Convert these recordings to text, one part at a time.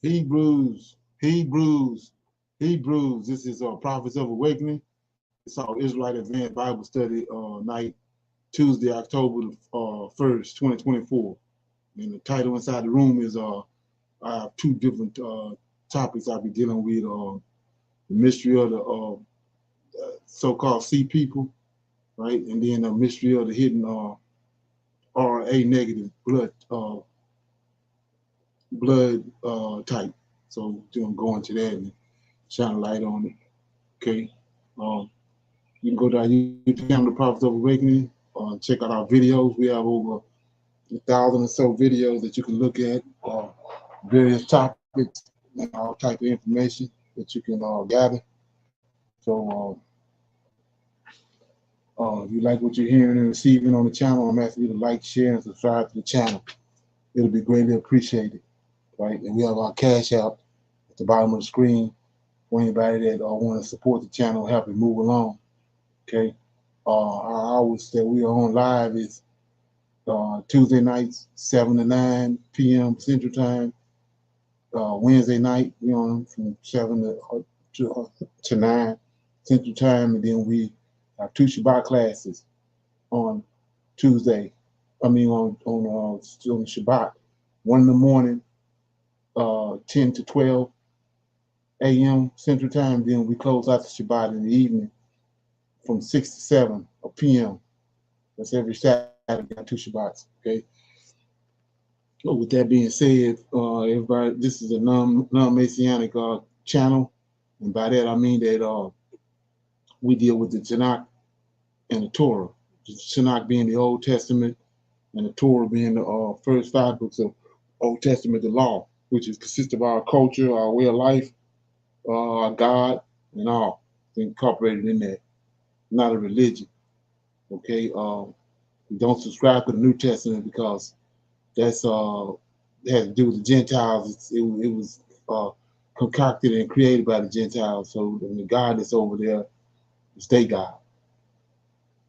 Hebrews. This is Prophets of Awakening. It's our Israelite Advanced Bible Study night, Tuesday, October 1st, 2024. And the title inside the room is I have two different topics I'll be dealing with. The mystery of the so-called sea people, right? And then the mystery of the hidden RA negative blood type. So I'm going to go into that and shine a light on it. Okay. You can go to our YouTube channel, The Prophets of Awakening, check out our videos. We have over 1,000 or so videos that you can look at, various topics and all type of information that you can gather. So if you like what you're hearing and receiving on the channel, I'm asking you to like, share, and subscribe to the channel. It'll be greatly appreciated, right? And we have our Cash App at the bottom of the screen for anybody that want to support the channel, help it move along. Okay. Our hours that we are on live is Tuesday nights, 7 to 9 p.m. Central Time. Wednesday night, we on from 7 to 9 Central Time. And then we have two Shabbat classes on Tuesday. On Shabbat. One in the morning, 10 to 12 a.m. Central Time. Then we close out the Shabbat in the evening from 6 to 7 p.m. That's every Saturday, got two Shabbats, okay? So with that being said, everybody, this is a non-Messianic channel. And by that, I mean that we deal with the Tanak and the Torah. The Tanak being the Old Testament and the Torah being the first 5 books of Old Testament, the law, which consists of our culture, our way of life, our God, and all incorporated in that. Not a religion, okay? We don't subscribe to the New Testament because that's it has to do with the Gentiles. It was concocted and created by the Gentiles. So the God that's over there is their God.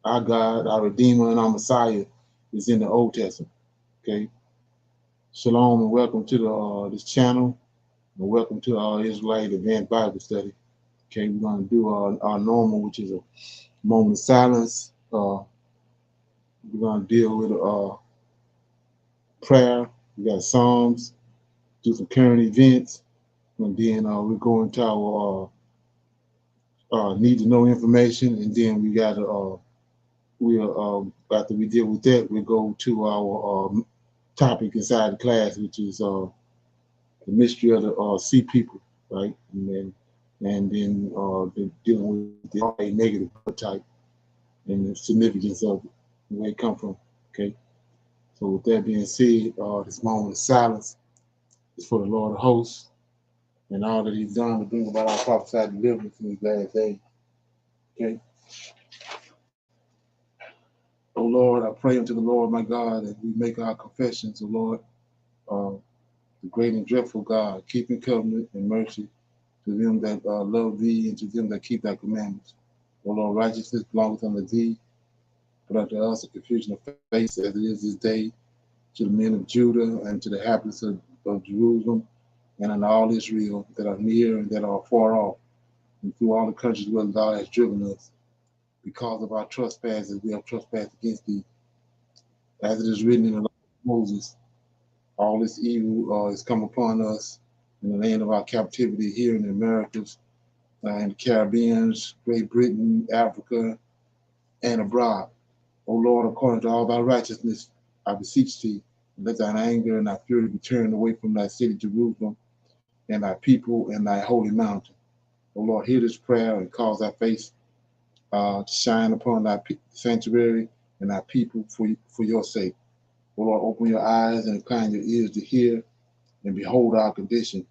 Our God, our Redeemer, and our Messiah is in the Old Testament. Okay. Shalom and welcome to this channel, and welcome to our Israelite Advanced Bible Study. Okay, we're going to do our normal, which is a moment of silence. We're going to deal with prayer. We got Psalms, do some current events, and then we go into our need to know information, and then we got after we deal with that, we go to our topic inside the class, which is the mystery of the sea people, right? And then dealing with the RA negative type and the significance of it, where it come from. Okay. So with that being said, this moment of silence is for the Lord of hosts and all that he's done to bring about our prophesied deliverance in these last days. Okay. Oh Lord, I pray unto the Lord my God that we make our confessions, O Lord, the great and dreadful God, keeping covenant and mercy to them that love thee and to them that keep thy commandments. O Lord, righteousness belongeth unto thee, but unto us a confusion of face as it is this day, to the men of Judah and to the inhabitants of Jerusalem and unto all Israel that are near and that are far off, and through all the countries where thou hast driven us. Because of our trespasses, we have trespassed against thee. As it is written in the law of Moses, all this evil is come upon us in the land of our captivity here in the Americas, in the Caribbean, Great Britain, Africa, and abroad. O Lord, according to all thy righteousness, I beseech thee, let thine anger and thy fury be turned away from thy city Jerusalem and thy people and thy holy mountain. O Lord, hear this prayer and cause thy face to shine upon thy sanctuary and thy people for your sake. O Lord, open your eyes and incline your ears to hear and behold our condition.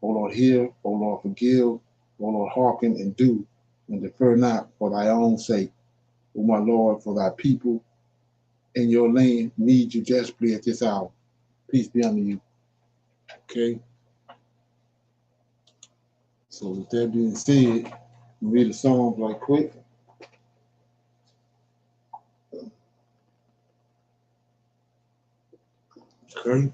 O Lord, hear. O Lord, forgive. O Lord, hearken and do, and defer not for thy own sake. O my Lord, for thy people in your land need you desperately at this hour. Peace be unto you. Okay. So with that being said, read the Psalm right quick. Okay.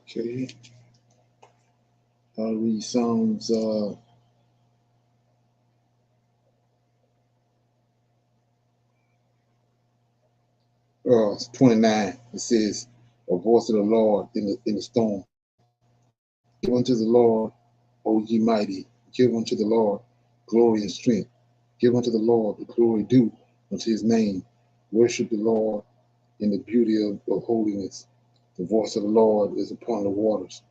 Okay. I'll read Psalms 29. It says, a voice of the Lord in the storm. Give unto the Lord, O ye mighty. Give unto the Lord glory and strength. Give unto the Lord the glory due unto his name. Worship the Lord in the beauty of holiness. The voice of the Lord is upon the waters.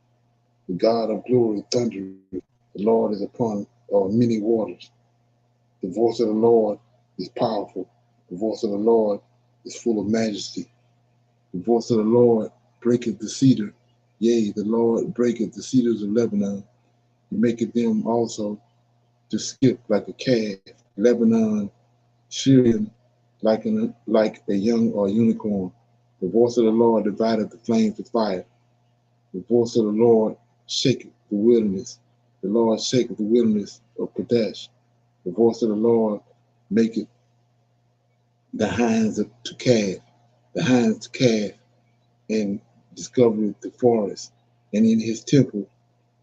The God of glory thundereth. The Lord is upon many waters. The voice of the Lord is powerful. The voice of the Lord is full of majesty. The voice of the Lord breaketh the cedar. Yea, the Lord breaketh the cedars of Lebanon. He maketh them also to skip like a calf. Lebanon, Syrian, like a young or unicorn. The voice of the Lord divideth the flames of fire. The voice of the Lord shaketh the wilderness. The Lord shaketh the wilderness of Kadesh. The voice of the Lord maketh the hinds to calve, and discovereth the forest. And in his temple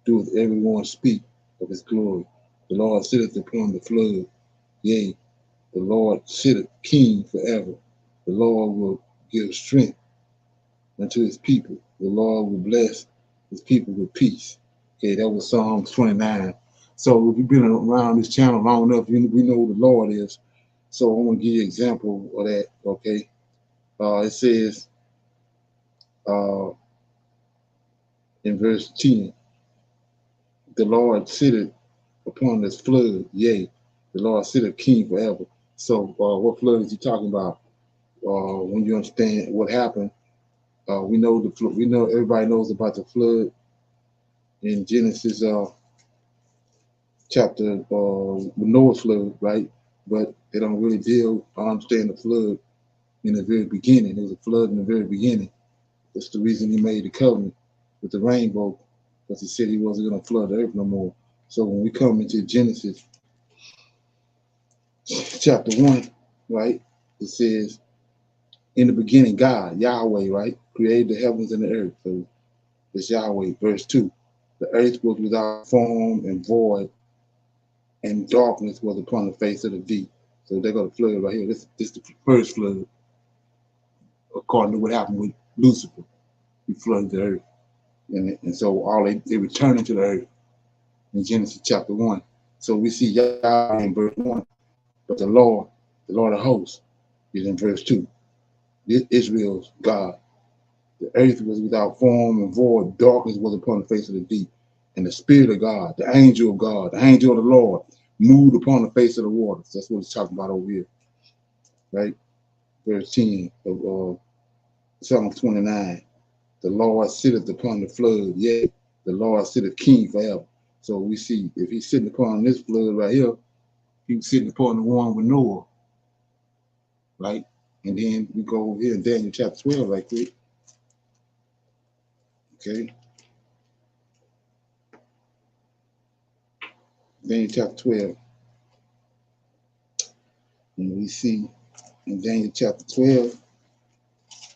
doeth everyone speak of his glory. The Lord sitteth upon the flood. Yea, the Lord sitteth king forever. The Lord will give strength unto his people. The Lord will bless his people with peace. Okay, that was Psalms 29. So if you've been around this channel long enough, we know who the Lord is. So I want to give you an example of that. Okay, it says in verse 10, the Lord sitteth upon this flood. Yea, the Lord sitteth king forever. So what flood is he talking about? When you understand what happened, we know the flood. We know everybody knows about the flood in Genesis chapter Noah's flood, right? But they don't really deal or understand the flood in the very beginning. There was a flood in the very beginning. That's the reason he made the covenant with the rainbow, because he said he wasn't going to flood the earth no more. So when we come into Genesis chapter 1, right, it says, in the beginning, God, Yahweh, right, created the heavens and the earth. So it's Yahweh. Verse 2, the earth was without form and void, and darkness was upon the face of the deep. So they're going to flood right here. This is the first flood, according to what happened with Lucifer. He flooded the earth. And so they returned into the earth in Genesis chapter 1. So we see Yahweh in verse 1, but the Lord of hosts, is in verse 2. Israel's God. The earth was without form and void, darkness was upon the face of the deep. And the Spirit of God, the angel of God, the angel of the Lord, moved upon the face of the waters. That's what it's talking about over here, right? Verse 10 of Psalm 29. The Lord sitteth upon the flood, yea, the Lord sitteth king forever. So we see if he's sitting upon this flood right here, he was sitting upon the one with Noah, right? And then we go over here in Daniel chapter 12 right quick. Okay. Daniel chapter 12. And we see in Daniel chapter 12,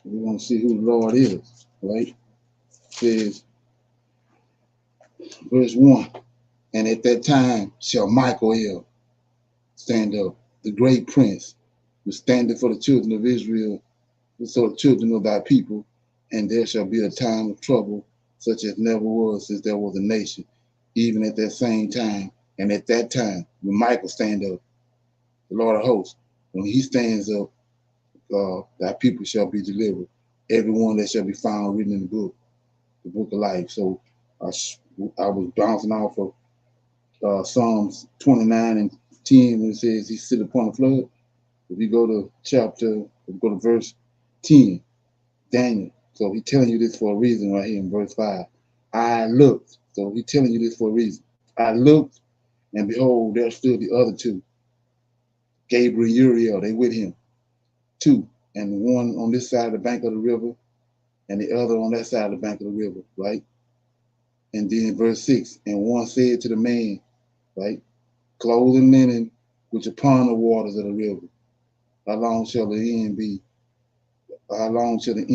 we want to see who the Lord is, right? It says, verse 1, and at that time shall Michael stand up, the great prince, who standeth for the children of Israel, so the children of thy people, and there shall be a time of trouble, such as never was since there was a nation, even at that same time. And at that time, when Michael stand up, the Lord of hosts, when he stands up, thy people shall be delivered. Everyone that shall be found written in the book of life. So I was bouncing off of Psalms 29 and 10 when it says he sit upon the flood. If you go to verse 10, Daniel. So he's telling you this for a reason right here in verse 5. I looked. So he's telling you this for a reason. I looked, and behold, there stood the other two, Gabriel and Uriel, they with him, two, and one on this side of the bank of the river, and the other on that side of the bank of the river, right? And then verse 6, and one said to the man, right, clothed in linen, which upon the waters of the river, how long shall the end be? How long shall it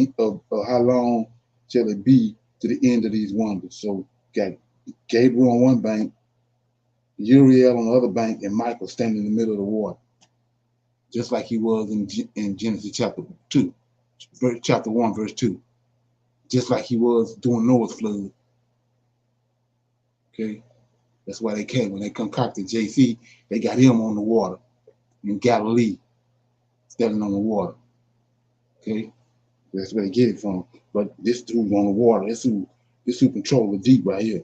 be to the end of these wonders. So got Gabriel on one bank, Uriel on the other bank, and Michael standing in the middle of the water, just like he was in Genesis chapter 1, verse 2, just like he was during Noah's flood. Okay, that's why they came when they concocted JC. They got him on the water in Galilee, standing on the water. Okay, that's where they get it from. But this dude on the water, this who control the deep right here.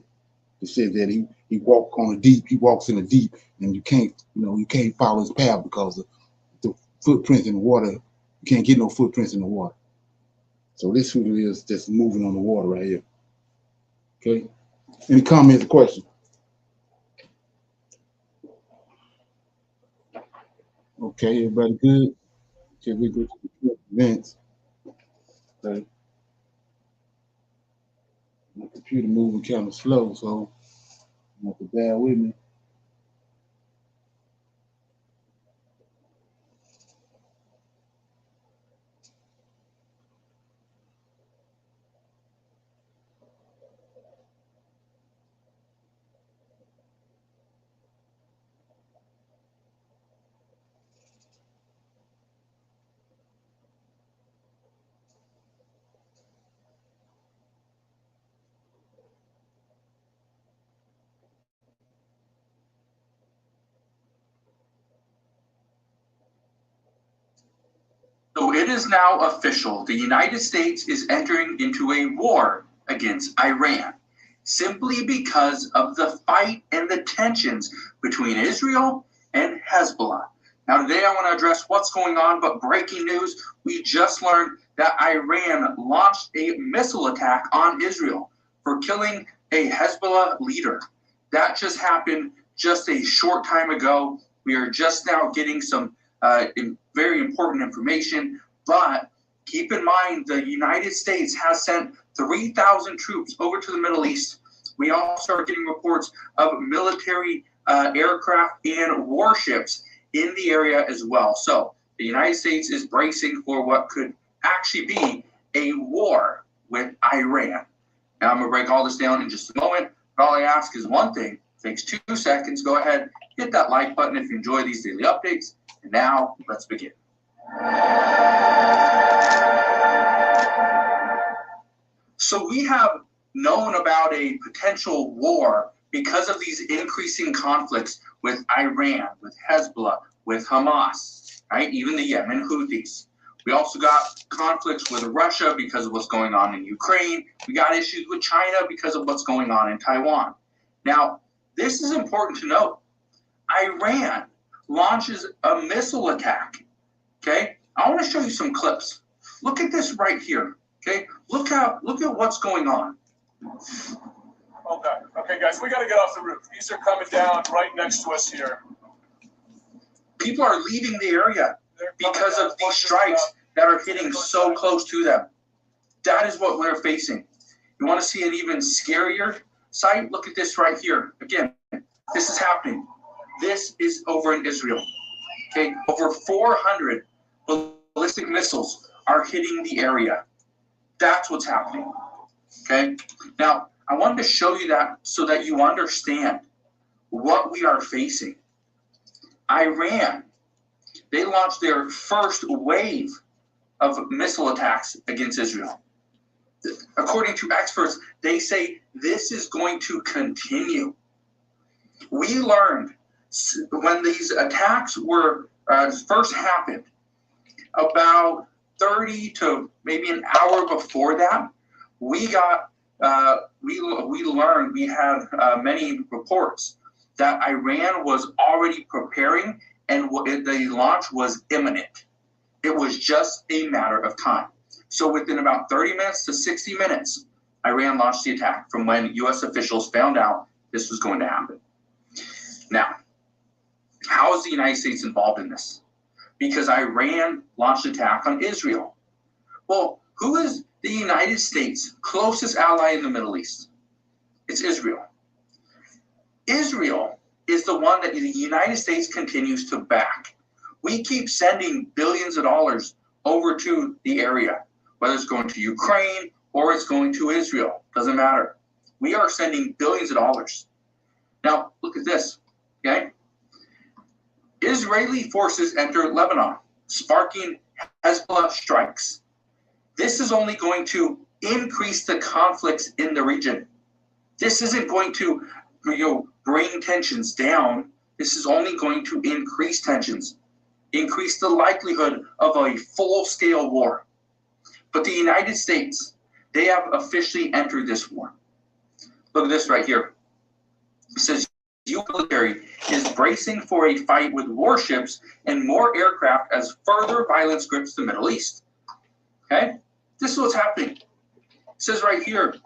It says that he walks on the deep, he walks in the deep, and you can't follow his path because of the footprints in the water. You can't get no footprints in the water. So this who it is that's moving on the water right here. Okay. Any comments or questions? Okay, everybody good? Okay, we go to the events. Okay. My computer moving kind of slow, so you have to bear with me. So it is now official. The United States is entering into a war against Iran simply because of the fight and the tensions between Israel and Hezbollah. Now today I want to address what's going on, but breaking news, we just learned that Iran launched a missile attack on Israel for killing a Hezbollah leader. That just happened just a short time ago. We are just now getting some very important information, but keep in mind the United States has sent 3,000 troops over to the Middle East. We also are getting reports of military aircraft and warships in the area as well. So the United States is bracing for what could actually be a war with Iran. Now I'm going to break all this down in just a moment, but all I ask is one thing. It takes 2 seconds. Go ahead, hit that like button if you enjoy these daily updates. And now, let's begin. So we have known about a potential war because of these increasing conflicts with Iran, with Hezbollah, with Hamas, right? Even the Yemen Houthis. We also got conflicts with Russia because of what's going on in Ukraine. We got issues with China because of what's going on in Taiwan. Now, this is important to note. Iran launches a missile attack, okay? I want to show you some clips. Look at this right here, okay? Look at what's going on. Okay, guys, we got to get off the roof. These are coming down right next to us here. People are leaving the area because of these strikes that are hitting so close to them. That is what we're facing. You want to see an even scarier sight? Look at this right here. Again, this is happening. This is over in Israel. Okay, over 400 ballistic missiles are hitting the area. That's what's happening. Okay, now I wanted to show you that so that you understand what we are facing. Iran, they launched their first wave of missile attacks against Israel. According to experts, they say this is going to continue. We learned when these attacks were first happened, about 30 to maybe an hour before that, we learned, we had many reports that Iran was already preparing and the launch was imminent. It was just a matter of time. So within about 30 minutes to 60 minutes, Iran launched the attack from when U.S. officials found out this was going to happen. Now, how is the United States involved in this? Because Iran launched an attack on Israel. Well, who is the United States' closest ally in the Middle East? It's Israel. Israel is the one that the United States continues to back. We keep sending billions of dollars over to the area, whether it's going to Ukraine or it's going to Israel. Doesn't matter. We are sending billions of dollars. Now, look at this, okay? Israeli forces enter Lebanon, sparking Hezbollah strikes. This is only going to increase the conflicts in the region. This isn't going to, bring tensions down. This is only going to increase tensions, increase the likelihood of a full-scale war. But the United States, they have officially entered this war. Look at this right here. It says, U.S. military is bracing for a fight with warships and more aircraft as further violence grips the Middle East. Okay? This is what's happening. It says right here,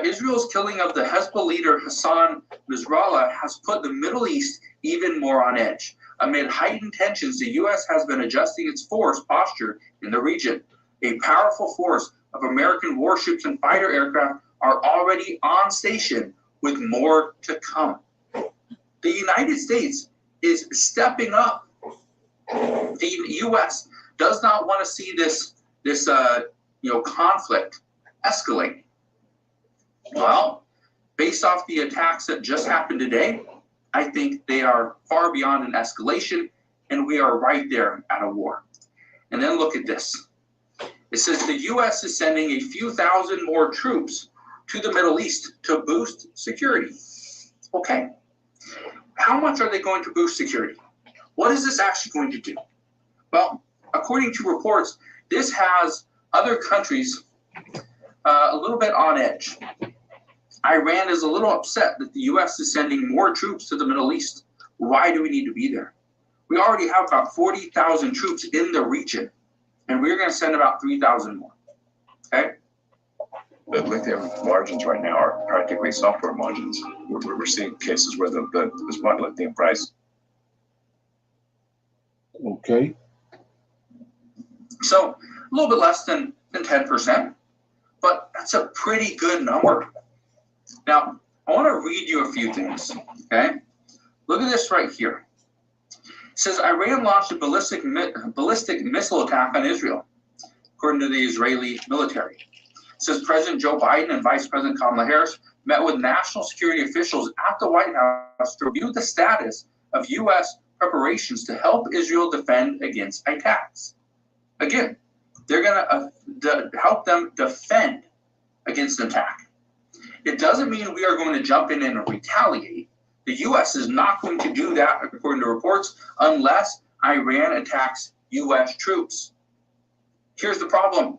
Israel's killing of the Hezbollah leader Hassan Nasrallah has put the Middle East even more on edge. Amid heightened tensions, the U.S. has been adjusting its force posture in the region. A powerful force of American warships and fighter aircraft are already on station, with more to come. The United States is stepping up. The U.S. does not want to see this conflict escalate. Well, based off the attacks that just happened today, I think they are far beyond an escalation, and we are right there at a war. And then look at this. It says the U.S. is sending a few thousand more troops to the Middle East to boost security. Okay. How much are they going to boost security? What is this actually going to do? Well, according to reports, this has other countries a little bit on edge. Iran is a little upset that the U.S. is sending more troops to the Middle East. Why do we need to be there? We already have about 40,000 troops in the region, and we're going to send about 3,000 more. Okay? The lithium margins right now are practically software margins. We're seeing cases where the spot lithium price. Okay. So a little bit less than 10%, but that's a pretty good number. Now, I want to read you a few things, okay? Look at this right here. It says Iran launched a ballistic missile attack on Israel, according to the Israeli military. It says President Joe Biden and Vice President Kamala Harris met with national security officials at the White House to review the status of U.S. preparations to help Israel defend against attacks. Again, they're going to help them defend against an attack. It doesn't mean we are going to jump in and retaliate. The U.S. is not going to do that, according to reports, unless Iran attacks U.S. troops. Here's the problem.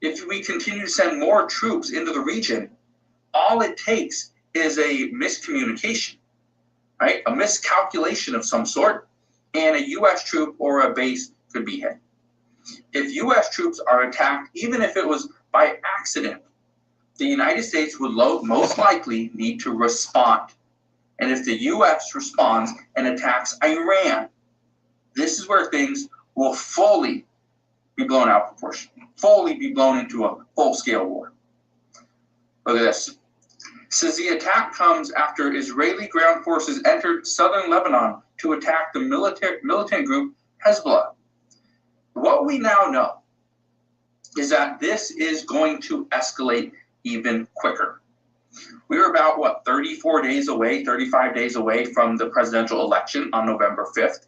If we continue to send more troops into the region, all it takes is a miscommunication, right? A miscalculation of some sort, and a U.S. troop or a base could be hit. If U.S. troops are attacked, even if it was by accident, the United States would most likely need to respond. And if the U.S. responds and attacks Iran, this is where things will fully be blown out of proportion, fully be blown into a full-scale war. Look at this. It says the attack comes after Israeli ground forces entered southern Lebanon to attack the militant group Hezbollah. What we now know is that this is going to escalate even quicker. We're about, 35 days away from the presidential election on November 5th.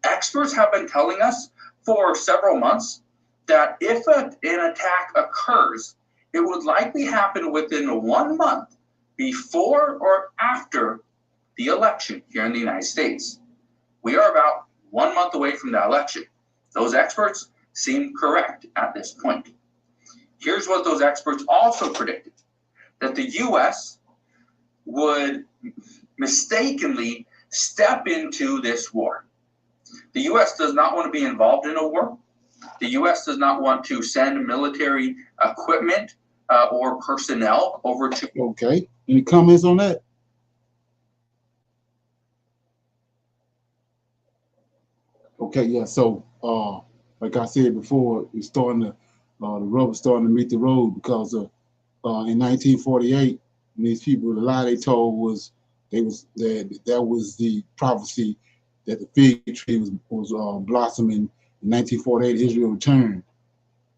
Experts have been telling us for several months that if an attack occurs, it would likely happen within 1 month before or after the election here in the United States. We are about 1 month away from the election. Those experts seem correct at this point. Here's what those experts also predicted, that the U.S. would mistakenly step into this war. The U.S. does not want to be involved in a war. The U.S. does not want to send military equipment or personnel over to. Okay. Any comments on that? Okay, yeah. So, like I said before, it's starting to the rubber starting to meet the road because in 1948, these people, the lie they told was that was the prophecy that the fig tree was blossoming in 1948. Israel returned.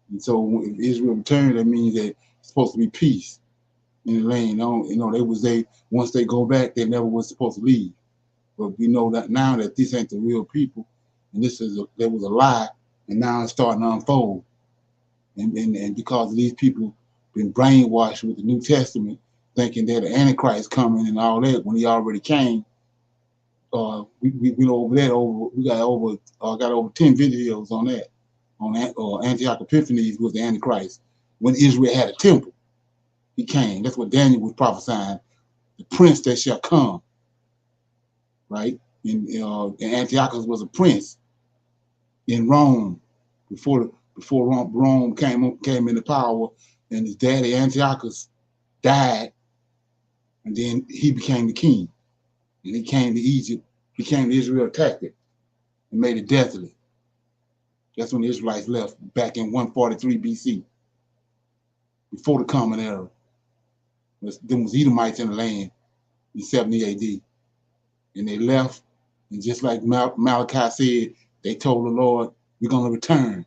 And so if Israel returned, that means that it's supposed to be peace in the land. Once they go back, they never was supposed to leave. But we know that now that this ain't the real people, and there was a lie, and now it's starting to unfold. And because these people been brainwashed with the New Testament, thinking that the Antichrist coming and all that when he already came. We went over that. We got over 10 videos on that. Antioch Epiphanes was the Antichrist when Israel had a temple. He came. That's what Daniel was prophesying. The prince that shall come, right? And Antiochus was a prince in Rome before Rome came into power, and his daddy Antiochus died, and then he became the king, and he came to Egypt. He came to Israel, attacked it, and made it desolate. That's when the Israelites left back in 143 BC, before the Common Era. There was Edomites in the land in 70 AD, and they left, and just like Malachi said, they told the Lord, "We're going to return.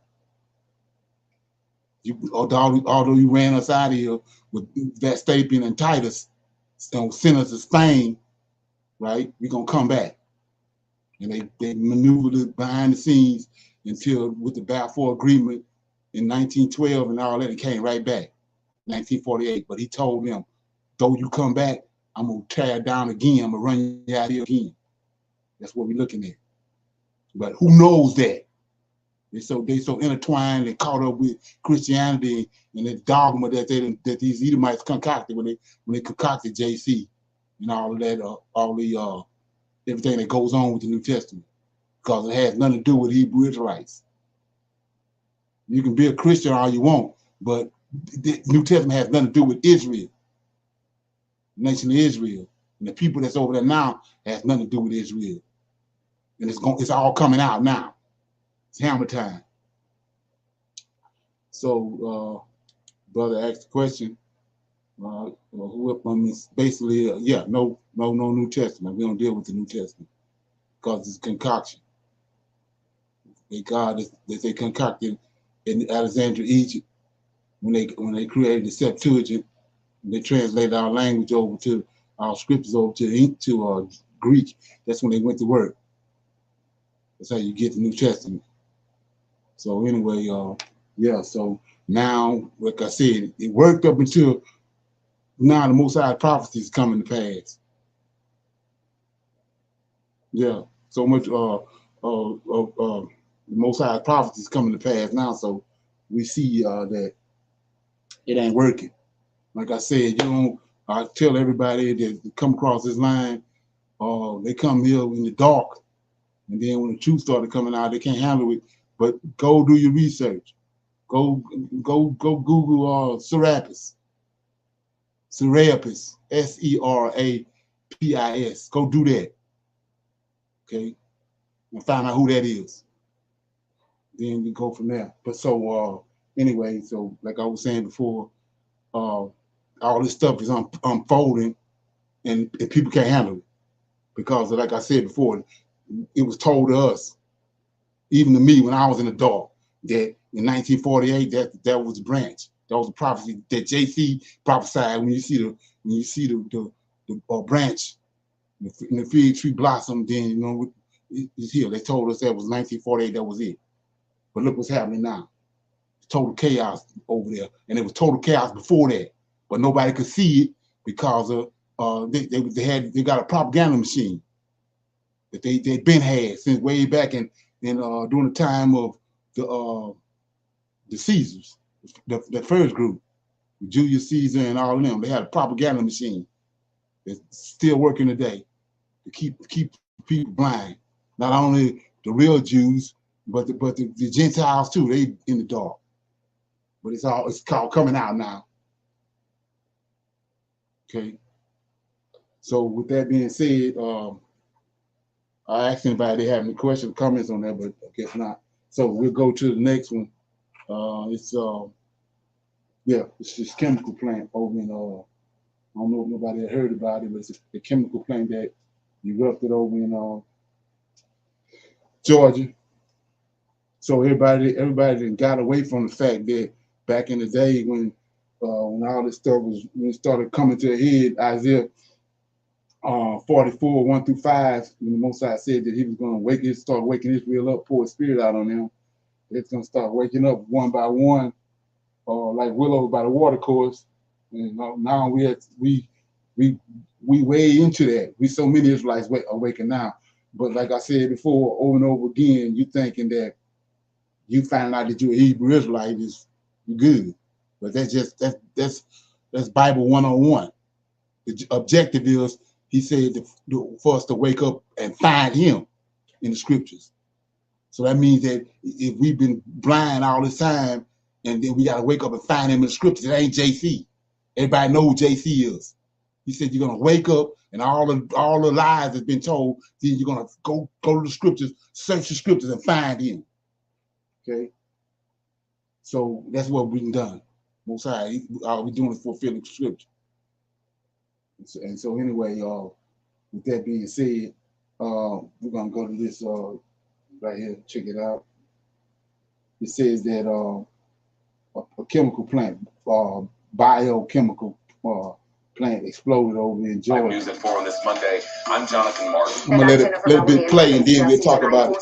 Although you ran us out of here with Vespasian and Titus, sent us to Spain, right? We're going to come back." And they maneuvered it behind the scenes until with the Balfour Agreement in 1912 and all that, it came right back, 1948. But he told them, though you come back, I'm going to tear it down again. I'm going to run you out here again. That's what we're looking at. But who knows that? They so intertwined and caught up with Christianity and the dogma that these Edomites concocted when they concocted JC and all of that, everything that goes on with the New Testament, because it has nothing to do with Hebrew Israelites. You can be a Christian all you want, but the New Testament has nothing to do with Israel, the nation of Israel, and the people that's over there now has nothing to do with Israel. And it's all coming out now. It's hammer time. So, brother asked the question. Basically, no New Testament. We don't deal with the New Testament because it's concoction. They concocted in Alexandria, Egypt, when they created the Septuagint. They translated our language over to our scriptures over to Greek. That's when they went to work. That's how you get the New Testament. So anyway, so now, like I said, it worked up until now the Most High prophecies coming to pass. Yeah, so much the Most High prophecies coming to pass now. So we see that it ain't working. Like I said, I tell everybody that come across this line, they come here in the dark, and then when the truth started coming out, they can't handle it. But go do your research. Go Google Serapis, Serapis, Serapis. Go do that. Okay, and find out who that is. Then you go from there. But so anyway, so like I was saying before, all this stuff is unfolding, and people can't handle it because, like I said before, it was told to us, even to me when I was in the dark, that in 1948 that was the branch, that was the prophecy that JC prophesied. When you see the branch in the fig tree blossom, then it's here. They told us that was 1948. That was it. But look what's happening now. Total chaos over there, and it was total chaos before that, but nobody could see it because they got a propaganda machine that they'd been had since way back in during the time of the Caesars, the first group, Julius Caesar and all of them. They had a propaganda machine that's still working today to keep people blind. Not only the real Jews, but the Gentiles too. They in the dark. But it's called coming out now. Okay. So with that being said, I asked anybody if they have any questions or comments on that, but I guess not. So we'll go to the next one. It's this chemical plant over in I don't know if nobody had heard about it, but it's a chemical plant that erupted over in Georgia. So everybody done got away from the fact that back in the day when all this stuff was when it started coming to a head, Isaiah 44, 1 through 5, when the Most High said that he was going to start waking Israel up, pour his spirit out on them. It's going to start waking up one by one, like willows by the water course. And now we way into that. We so many Israelites awaken now. But like I said before, over and over again, you thinking that you find out that you're a Hebrew Israelite is good. But that's Bible 101. The objective is, he said, for us to wake up and find him in the scriptures. So that means that if we've been blind all this time, and then we got to wake up and find him in the scriptures, it ain't JC. Everybody knows who JC is. He said you're gonna wake up and all the lies that's been told, then you're gonna go to the scriptures, search the scriptures and find him. Okay. So that's what we've done. Most High, we're doing it for fulfilling scripture. And so anyway, with that being said, we're gonna go to this right here. Check it out. It says that a chemical plant, biochemical plant exploded over in Georgia. News at 4 on this Monday. I'm Jonathan Martin. I'm gonna let it play, and then we'll talk about it.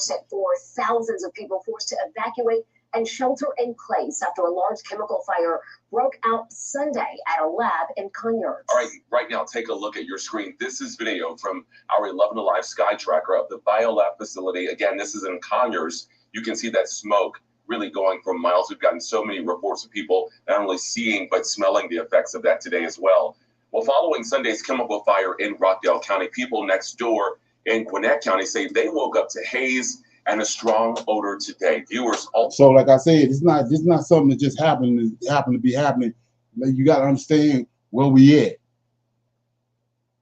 Thousands of people forced to evacuate and shelter in place after a large chemical fire broke out Sunday at a lab in Conyers. All right, right now, take a look at your screen. This is video from our 11 Alive Sky Tracker of the biolab facility. Again, this is in Conyers. You can see that smoke really going for miles. We've gotten so many reports of people not only seeing but smelling the effects of that today as well. Well, following Sunday's chemical fire in Rockdale County, people next door in Gwinnett County say they woke up to haze and a strong odor today. Viewers also. So, like I said, this is not something that just happened to be happening. You got to understand where we at.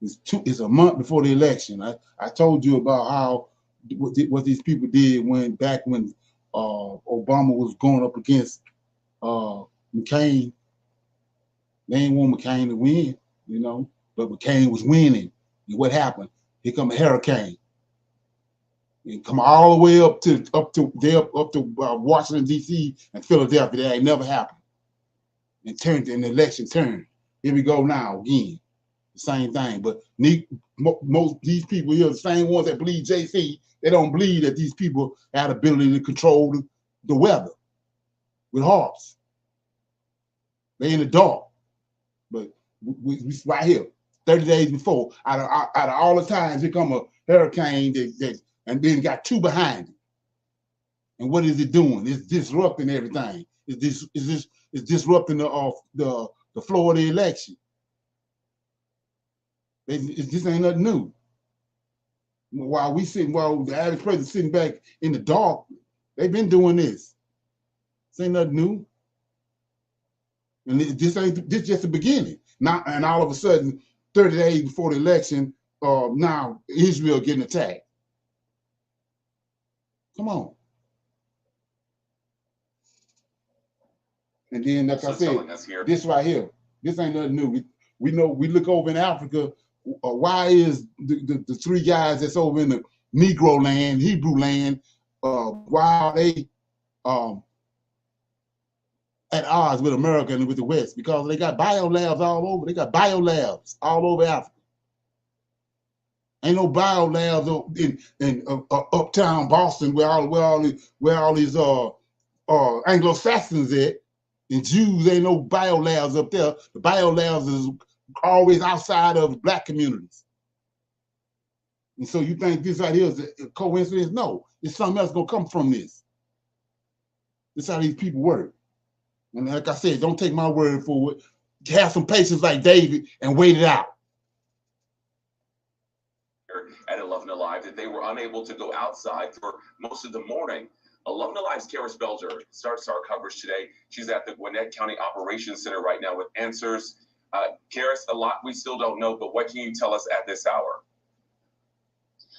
It's a month before the election. I told you about how what these people did when Obama was going up against McCain. They ain't want McCain to win, but McCain was winning. And what happened? Here come a hurricane. And come all the way up to Washington D.C. and Philadelphia. That ain't never happened. And the election turned. Here we go now again. The same thing. But most these people here, the same ones that believe JC, they don't believe that these people had the ability to control the weather with harps. They in the dark. But we right here, 30 days before, out of all the times, here come a hurricane and then got two behind it. And what is it doing? It's disrupting everything. It's disrupting the flow of the election. This ain't nothing new. While the average person sitting back in the dark, they've been doing this. This ain't nothing new. And this just the beginning. Now, and all of a sudden, 30 days before the election, now Israel getting attacked. Come on. And then, like I said, this right here, this ain't nothing new. We know, we look over in Africa, why is the three guys that's over in the Negro land, Hebrew land, why are they at odds with America and with the West? Because they got biolabs all over. They got biolabs all over Africa. Ain't no biolabs in uptown Boston where all these Anglo-Saxons at. And Jews, ain't no biolabs up there. The biolabs is always outside of black communities. And so you think this right here is a coincidence? No, it's something else gonna come from this. This is how these people work. And like I said, don't take my word for it. Have some patience like David and wait it out. At 11 Alive, that they were unable to go outside for most of the morning. 11 Alive's Karis Belger starts our coverage today. She's at the Gwinnett County Operations Center right now with answers. Karis, a lot we still don't know, but what can you tell us at this hour?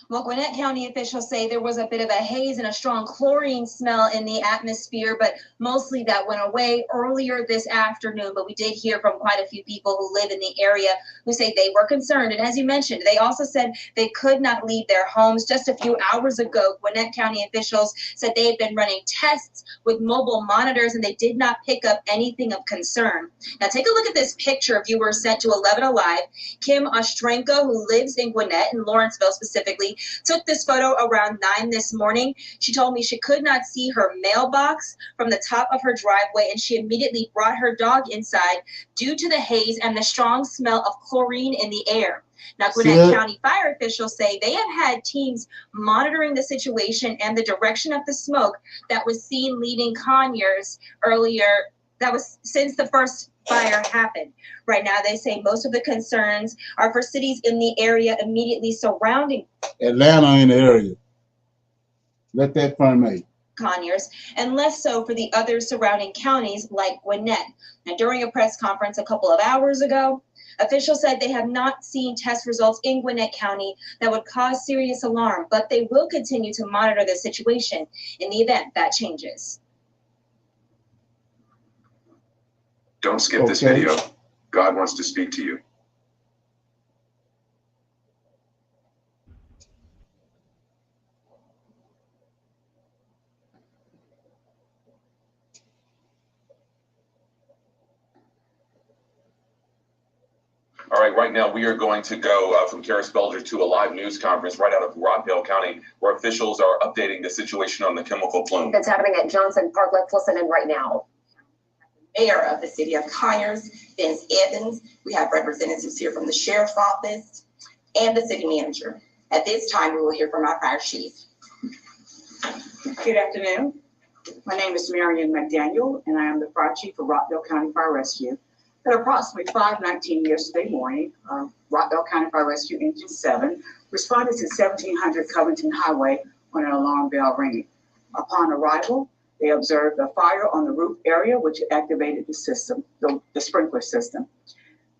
Well, Gwinnett County officials say there was a bit of a haze and a strong chlorine smell in the atmosphere, but mostly that went away earlier this afternoon. But we did hear from quite a few people who live in the area who say they were concerned. And as you mentioned, they also said they could not leave their homes. Just a few hours ago, Gwinnett County officials said they had been running tests with mobile monitors and they did not pick up anything of concern. Now, take a look at this picture viewers sent to 11 Alive. Kim Ostrenko, who lives in Gwinnett, in Lawrenceville specifically, took this photo around 9 this morning. She told me she could not see her mailbox from the top of her driveway, and she immediately brought her dog inside due to the haze and the strong smell of chlorine in the air. Now, Gwinnett County fire officials say they have had teams monitoring the situation and the direction of the smoke that was seen leaving Conyers earlier. That was since the first fire happened. Right now, they say most of the concerns are for cities in the area immediately surrounding Atlanta in the area. Let that permeate. Conyers, and less so for the other surrounding counties like Gwinnett. Now, during a press conference a couple of hours ago, officials said they have not seen test results in Gwinnett County that would cause serious alarm, but they will continue to monitor the situation in the event that changes. Don't skip this video. God wants to speak to you. All right, right now we are going to go from Karis Belger to a live news conference right out of Rockdale County, where officials are updating the situation on the chemical plume. That's happening at Johnson Park. Let's listen in right now. Mayor of the city of Conyers, Vince Evans. We have representatives here from the sheriff's office and the city manager. At this time, we will hear from our fire chief. Good afternoon. My name is Marion McDaniel, and I am the fire chief of Rockdale County Fire Rescue. At approximately 5:19 yesterday morning, Rockdale County Fire Rescue Engine 7 responded to 1700 Covington Highway when an alarm bell rang. Upon arrival, they observed a fire on the roof area, which activated the system, the sprinkler system.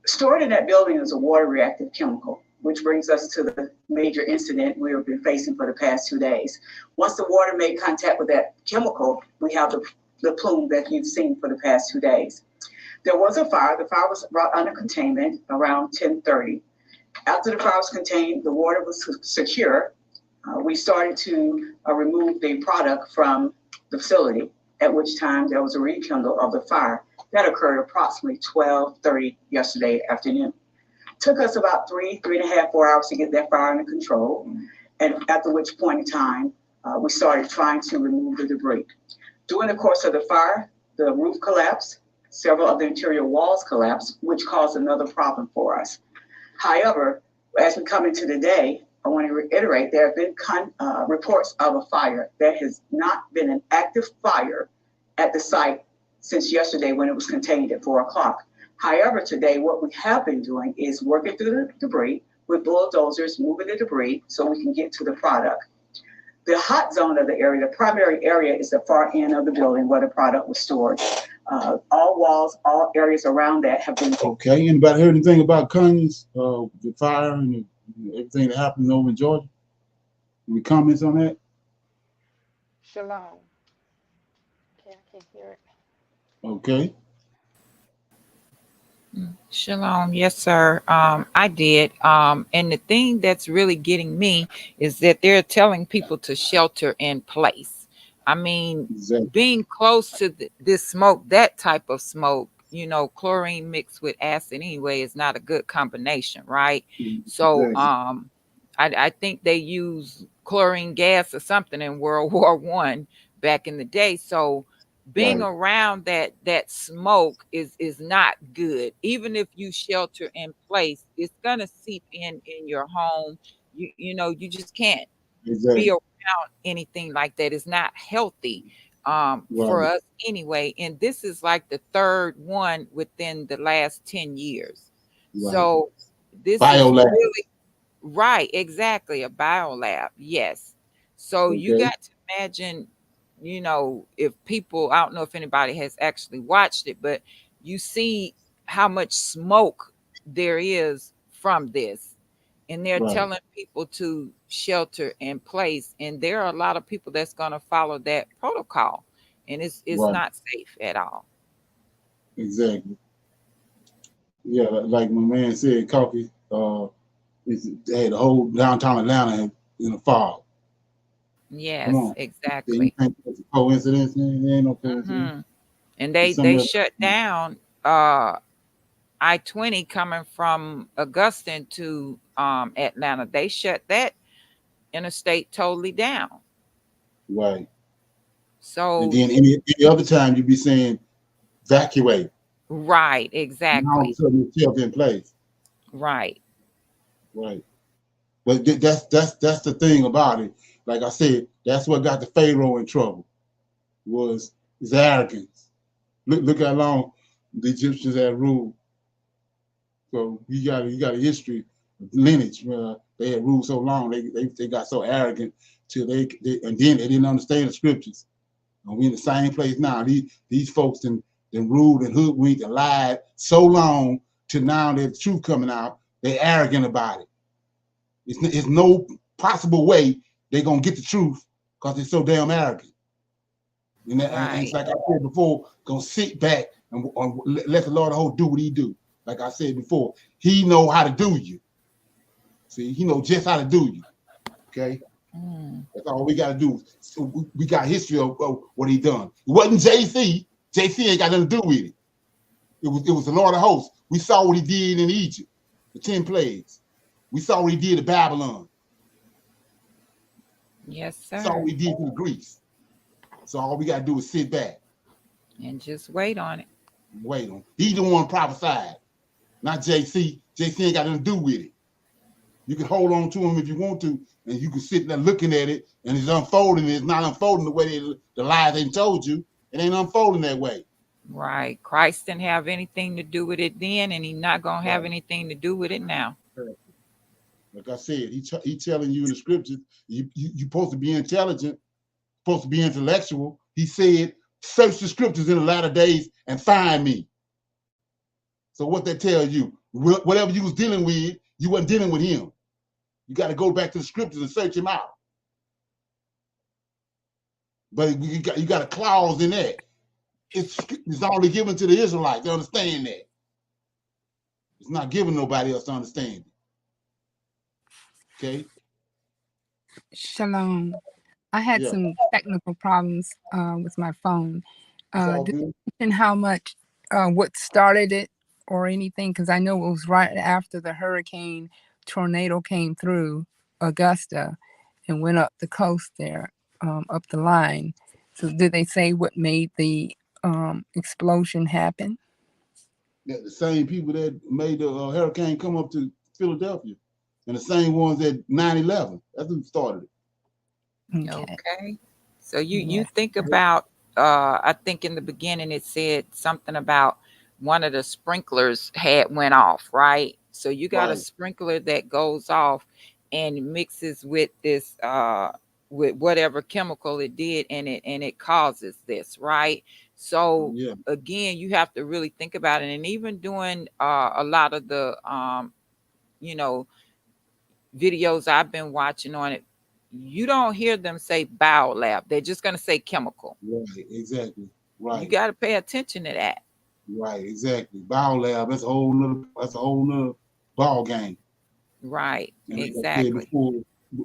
Stored in that building is a water-reactive chemical, which brings us to the major incident we have been facing for the past 2 days. Once the water made contact with that chemical, we have the plume that you've seen for the past 2 days. There was a fire. The fire was brought under containment around 10:30. After the fire was contained, the water was secure. We started to remove the product from the facility, at which time there was a rekindle of the fire. That occurred approximately 12:30 yesterday afternoon. Took us about 3.5, 4 hours to get that fire under control, and after which point in time, we started trying to remove the debris. During the course of the fire, the roof collapsed, several of the interior walls collapsed, which caused another problem for us. However, as we come into the day, I want to reiterate there have been reports of a fire. There has not been an active fire at the site since yesterday when it was contained at 4 o'clock. However, today what we have been doing is working through the debris with bulldozers, moving the debris so we can get to the product. The hot zone of the area, the primary area, is the far end of the building where the product was stored. All walls, all areas around that have been. Okay, anybody heard anything about Conyers, the fire and everything that happened over in Georgia? Any comments on that? Shalom. Okay, I can hear it. Okay. Shalom, yes, sir. I did. And the thing that's really getting me is that they're telling people to shelter in place. I mean, Exactly. being close to this smoke, that type of smoke, you know, chlorine mixed with acid anyway is not a good combination, right? So, Exactly. I think they used chlorine gas or something in World War I back in the day. So, being Right. around that smoke is not good. Even if you shelter in place, it's gonna seep in your home. You know, you just can't be Exactly. around anything like that. It's not healthy for Right. us anyway. And this is like the third one within the last 10 years. Right. So this is Biolab. really right, exactly, a biolab. Yes. So you Okay. got to imagine, you know, if people, I don't know if anybody has actually watched it, but you see how much smoke there is from this. and they're Right. telling people to shelter in place, and there are a lot of people that's going to follow that protocol, and it's Right. not safe at all. Exactly. Yeah, like my man said, coffee. They had the whole downtown Atlanta in the fog. Come Yes, on. You exactly. think that's a coincidence, man? There ain't no coincidence. Hmm. And It's they something else. shut down I-20 coming from Augusta to Atlanta. They shut that interstate totally down. Right. And So then any other time you'd be saying evacuate. right, Now all of a exactly. sudden it's shelter in place. Right. Right. But that's the thing about it. Like I said, that's what got the Pharaoh in trouble. Was his arrogance. Look how long the Egyptians had ruled. So you got a history, lineage. They had ruled so long, they got so arrogant till they and then they didn't understand the scriptures. And we in the same place now. These folks then ruled and hoodwinked and lied so long till now that the truth coming out. They're arrogant about it. It's no possible way they're gonna get the truth because they're so damn arrogant. And it's Right. like I said before, gonna sit back and let the Lord of hosts do what he do. Like I said before, he know how to do you. See, he know just how to do you. Okay, that's all we got to do. So we got history of what he done. It wasn't JC. JC ain't got nothing to do with it. It was the Lord of hosts. We saw what he did in Egypt, the 10 plagues. We saw what he did in Babylon. Yes, Saw sir. what he did to the Greeks. So all we got to do is sit back And just wait on it. and wait on. He the one prophesied, not JC. JC ain't got nothing to do with it. You can hold on to him if you want to, and you can sit there looking at it, and it's unfolding. It's not unfolding the way the lies they told you. It ain't unfolding that way. Right. Christ didn't have anything to do with it then, and he's not going to have Right. anything to do with it now. Like I said, he telling you in the scriptures, you supposed to be intelligent, supposed to be intellectual. He said, search the scriptures in the latter days and find me. So what that tells you, whatever you was dealing with, you wasn't dealing with him. You got to go back to the scriptures and search him out. But you got a clause in that. It's only given to the Israelites. They understand that. It's not given nobody else to understand it. Okay? Shalom. I had Yeah. some technical problems with my phone. It's all Did good. you mention how much, what started it or anything? Because I know it was right after the hurricane tornado came through Augusta and went up the coast there, up the line. So did they say what made the explosion happen? That the same people that made the hurricane come up to Philadelphia, and the same ones at 9/11. That's who started it. Okay. Okay. So you Yes. think about I think in the beginning it said something about one of the sprinklers had went off, right? So you got a Right. sprinkler that goes off and mixes with this with whatever chemical it did and it causes this, right? So Yeah. again, you have to really think about it. And even doing a lot of the you know videos I've been watching on it, you don't hear them say biolab. They're just going to say chemical. Right. Exactly. You Right. got to pay attention to that. Right. Exactly. Biolab. That's a whole nother ball game. Right. And like I said Exactly. before,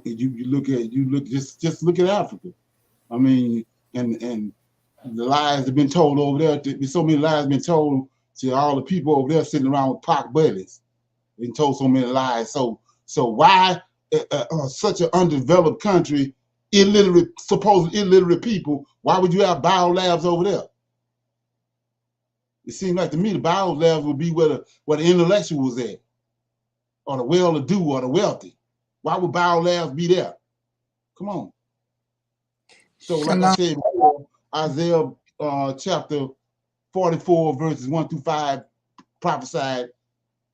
just look at Africa. I mean, and the lies have been told over there. There's so many lies been told to all the people over there sitting around with pot bellies. Been told so many lies. So why such an undeveloped country, supposedly illiterate people? Why would you have biolabs over there? It seems like to me the biolabs would be where the intellectuals at, or the well-to-do, or the wealthy. Why would biolabs be there? Come on. So, like I Shalom. said before, Isaiah chapter 44, verses 1 through 5, prophesied,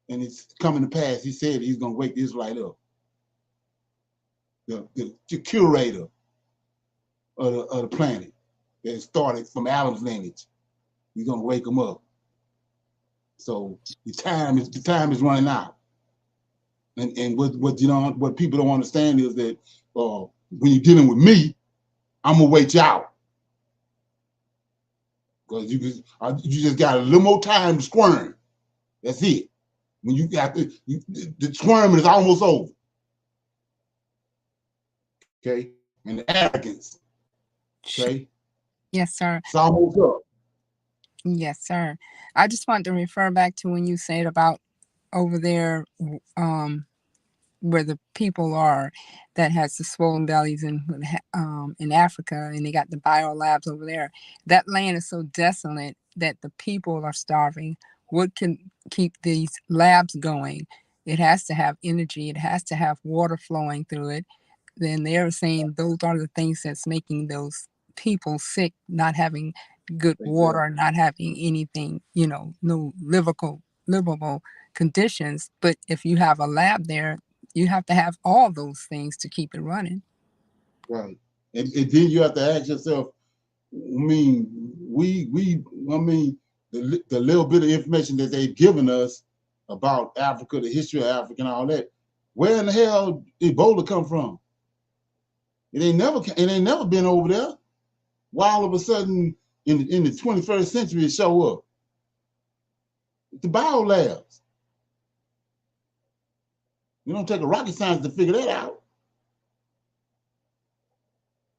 and it's coming to pass. He said he's going to wake the Israelite up. The curator of the planet that started from Adam's lineage. He's going to wake them up. So the time is running out. And what you know, what people don't understand is that when you're dealing with me, I'm gonna wait you out. Because you just got a little more time to squirm. That's it. When you got the squirming is almost over. Okay? And the arrogance. Okay? Yes, sir. It's almost up. Yes, sir. I just want to refer back to when you said about over there, where the people are that has the swollen bellies in Africa, and they got the bio labs over there. That land is so desolate that the people are starving. What can keep these labs going? It has to have energy. It has to have water flowing through it. Then they're saying those are the things that's making those people sick, not having good water, not having anything, no livable conditions. But if you have a lab there, you have to have all those things to keep it running. Right. And then you have to ask yourself, I mean, the little bit of information that they've given us about Africa, the history of Africa and all that, where in the hell did Ebola come from? It ain't never been over there. Why all of a sudden in the 21st century it show up? It's the bio labs. You don't take a rocket science to figure that out.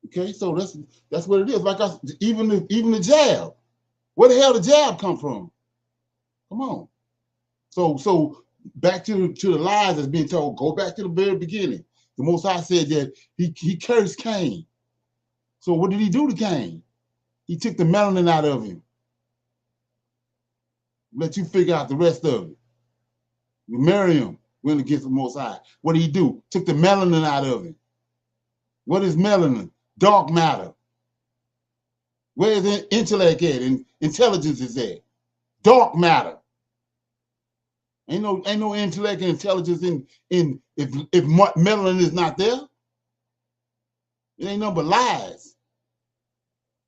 Okay, so that's what it is. Like even the jab. Where the hell did the jab come from? Come on. So back to the lies that's being told. Go back to the very beginning. The Most High said that he cursed Cain. So what did he do to Cain? He took the melanin out of him. Let you figure out the rest of it. Miriam went against the Most High. What did he do? Took the melanin out of him. What is melanin? Dark matter. Where is the intellect at and intelligence is at? Dark matter. Ain't no intellect and intelligence in if melanin is not there. It ain't nothing but lies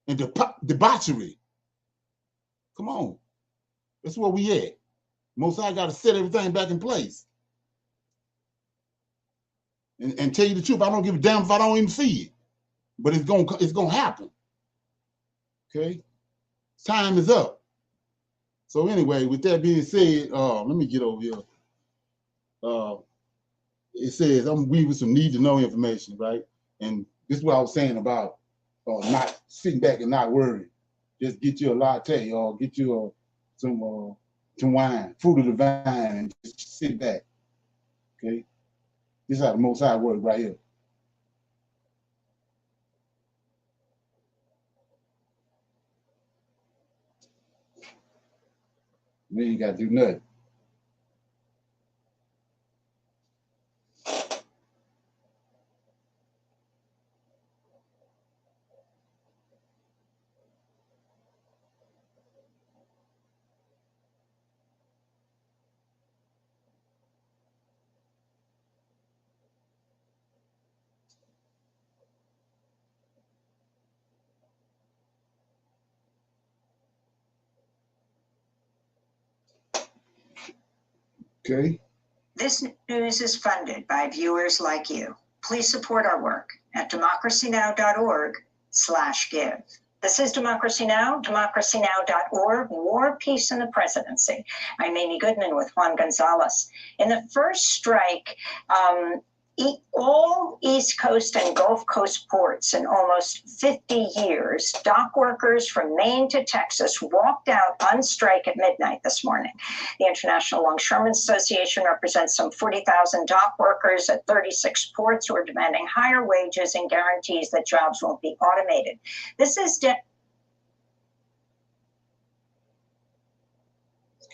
and debauchery. Come on. That's where we at. Most High got to set everything back in place. And tell you the truth, I don't give a damn if I don't even see it. But it's gonna happen. Okay? Time is up. So anyway, with that being said, let me get over here. It says I'm weaving some need to know information, right? And this is what I was saying about not sitting back and not worrying. Just get you a latte or get you some wine, fruit of the vine, and just sit back. Okay? This is how the Most High work right here. You ain't got to do nothing. Okay. This news is funded by viewers like you. Please support our work at democracynow.org/give. This is Democracy Now!, democracynow.org, War, Peace, and the Presidency. I'm Amy Goodman with Juan Gonzalez. In the first strike, all East Coast and Gulf Coast ports in almost 50 years, dock workers from Maine to Texas walked out on strike at midnight this morning. The International Longshoremen Association represents some 40,000 dock workers at 36 ports who are demanding higher wages and guarantees that jobs won't be automated. This is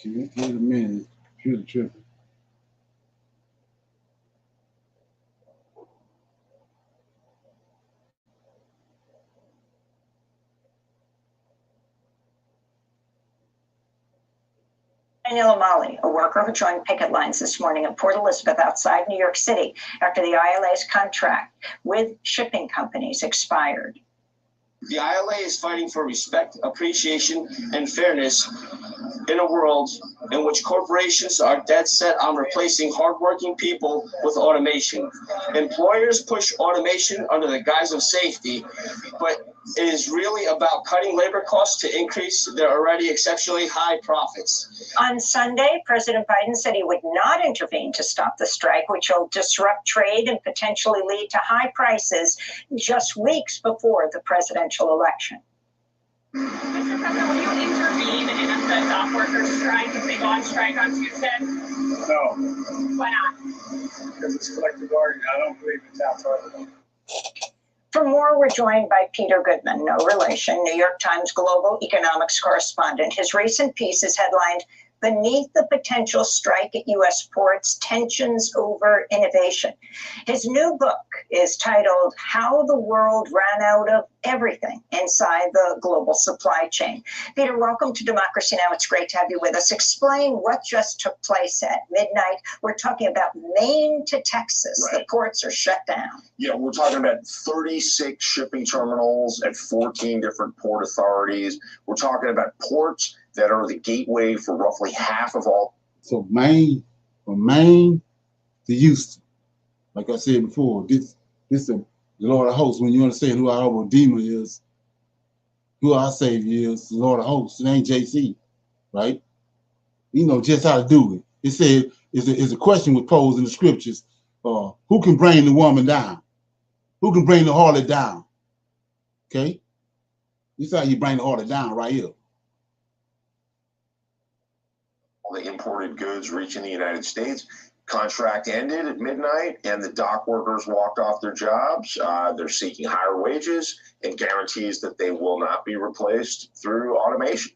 Wait a minute. Computer tripping. Daniel O'Malley, a worker who joined picket lines this morning at Port Elizabeth outside New York City after the ILA's contract with shipping companies expired. The ILA is fighting for respect, appreciation, and fairness in a world in which corporations are dead set on replacing hardworking people with automation. Employers push automation under the guise of safety, but it is really about cutting labor costs to increase their already exceptionally high profits. On Sunday, President Biden said he would not intervene to stop the strike, which will disrupt trade and potentially lead to high prices just weeks before the presidential election. Mr. President, will you intervene in the dock workers' strike if they go on strike on Tuesday? No. Why not? Because it's collective bargaining. I don't believe it's outside. For more, we're joined by Peter Goodman, no relation, New York Times global economics correspondent. His recent piece is headlined, "Beneath the Potential Strike at U.S. Ports, Tensions Over Innovation." His new book is titled, "How the World Ran Out of Everything Inside the Global Supply Chain." Peter, welcome to Democracy Now! It's great to have you with us. Explain what just took place at midnight. We're talking about Maine to Texas. Right. The ports are shut down. Yeah, we're talking about 36 shipping terminals at 14 different port authorities. We're talking about ports that are the gateway for roughly half of all. So from Maine to Houston, like I said before, this is the Lord of hosts. When you understand who our Redeemer is, who our Savior is, the Lord of hosts. It ain't JC, right? You know just how to do it. It said, is a question was posed in the scriptures, who can bring the woman down? Who can bring the harlot down? Okay? This is how you bring the harlot down right here. The imported goods reaching the United States. Contract ended at midnight and the dock workers walked off their jobs. They're seeking higher wages and guarantees that they will not be replaced through automation.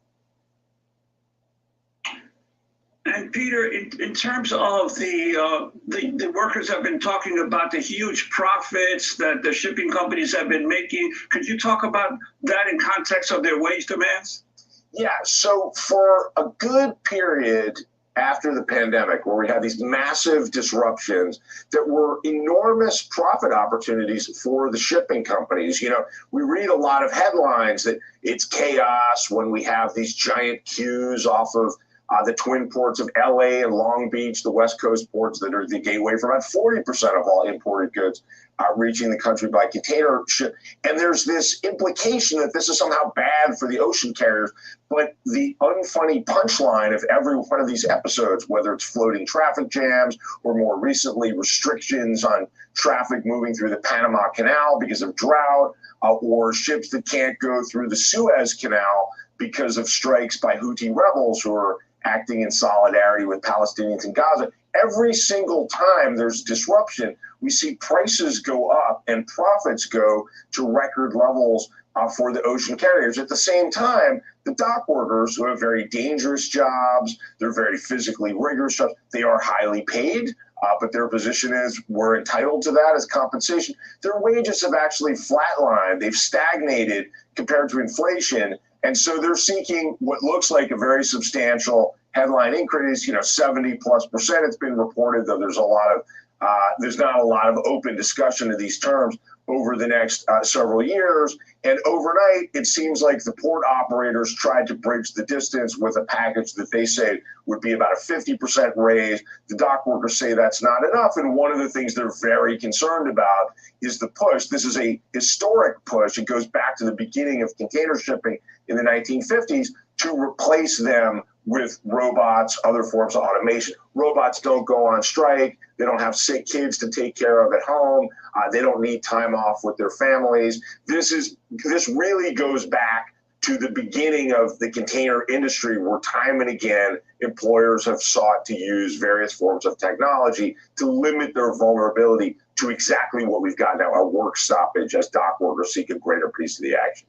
And Peter, in terms of the workers have been talking about the huge profits that the shipping companies have been making. Could you talk about that in context of their wage demands? Yeah, so for a good period after the pandemic, where we had these massive disruptions that were enormous profit opportunities for the shipping companies. You know, we read a lot of headlines that it's chaos when we have these giant queues off of the twin ports of LA and Long Beach, the West Coast ports that are the gateway for about 40% of all imported goods reaching the country by container ship. And there's this implication that this is somehow bad for the ocean carriers. But the unfunny punchline of every one of these episodes, whether it's floating traffic jams or more recently restrictions on traffic moving through the Panama Canal because of drought, or ships that can't go through the Suez Canal because of strikes by Houthi rebels who are acting in solidarity with Palestinians in Gaza. Every single time there's disruption, we see prices go up and profits go to record levels for the ocean carriers. At the same time, the dock workers, who have very dangerous jobs, they're very physically rigorous jobs, they are highly paid, but their position is we're entitled to that as compensation. Their wages have actually flatlined. They've stagnated compared to inflation. And so they're seeking what looks like a very substantial headline increase, 70+%. It's been reported, though there's not a lot of open discussion of these terms over the next several years. And overnight, it seems like the port operators tried to bridge the distance with a package that they say would be about a 50% raise. The dock workers say that's not enough. And one of the things they're very concerned about is the push. This is a historic push. It goes back to the beginning of container shipping in the 1950s to replace them with robots, other forms of automation. Robots don't go on strike. They don't have sick kids to take care of at home. They don't need time off with their families. This really goes back to the beginning of the container industry, where time and again employers have sought to use various forms of technology to limit their vulnerability to exactly what we've got now, a work stoppage, as dock workers seek a greater piece of the action.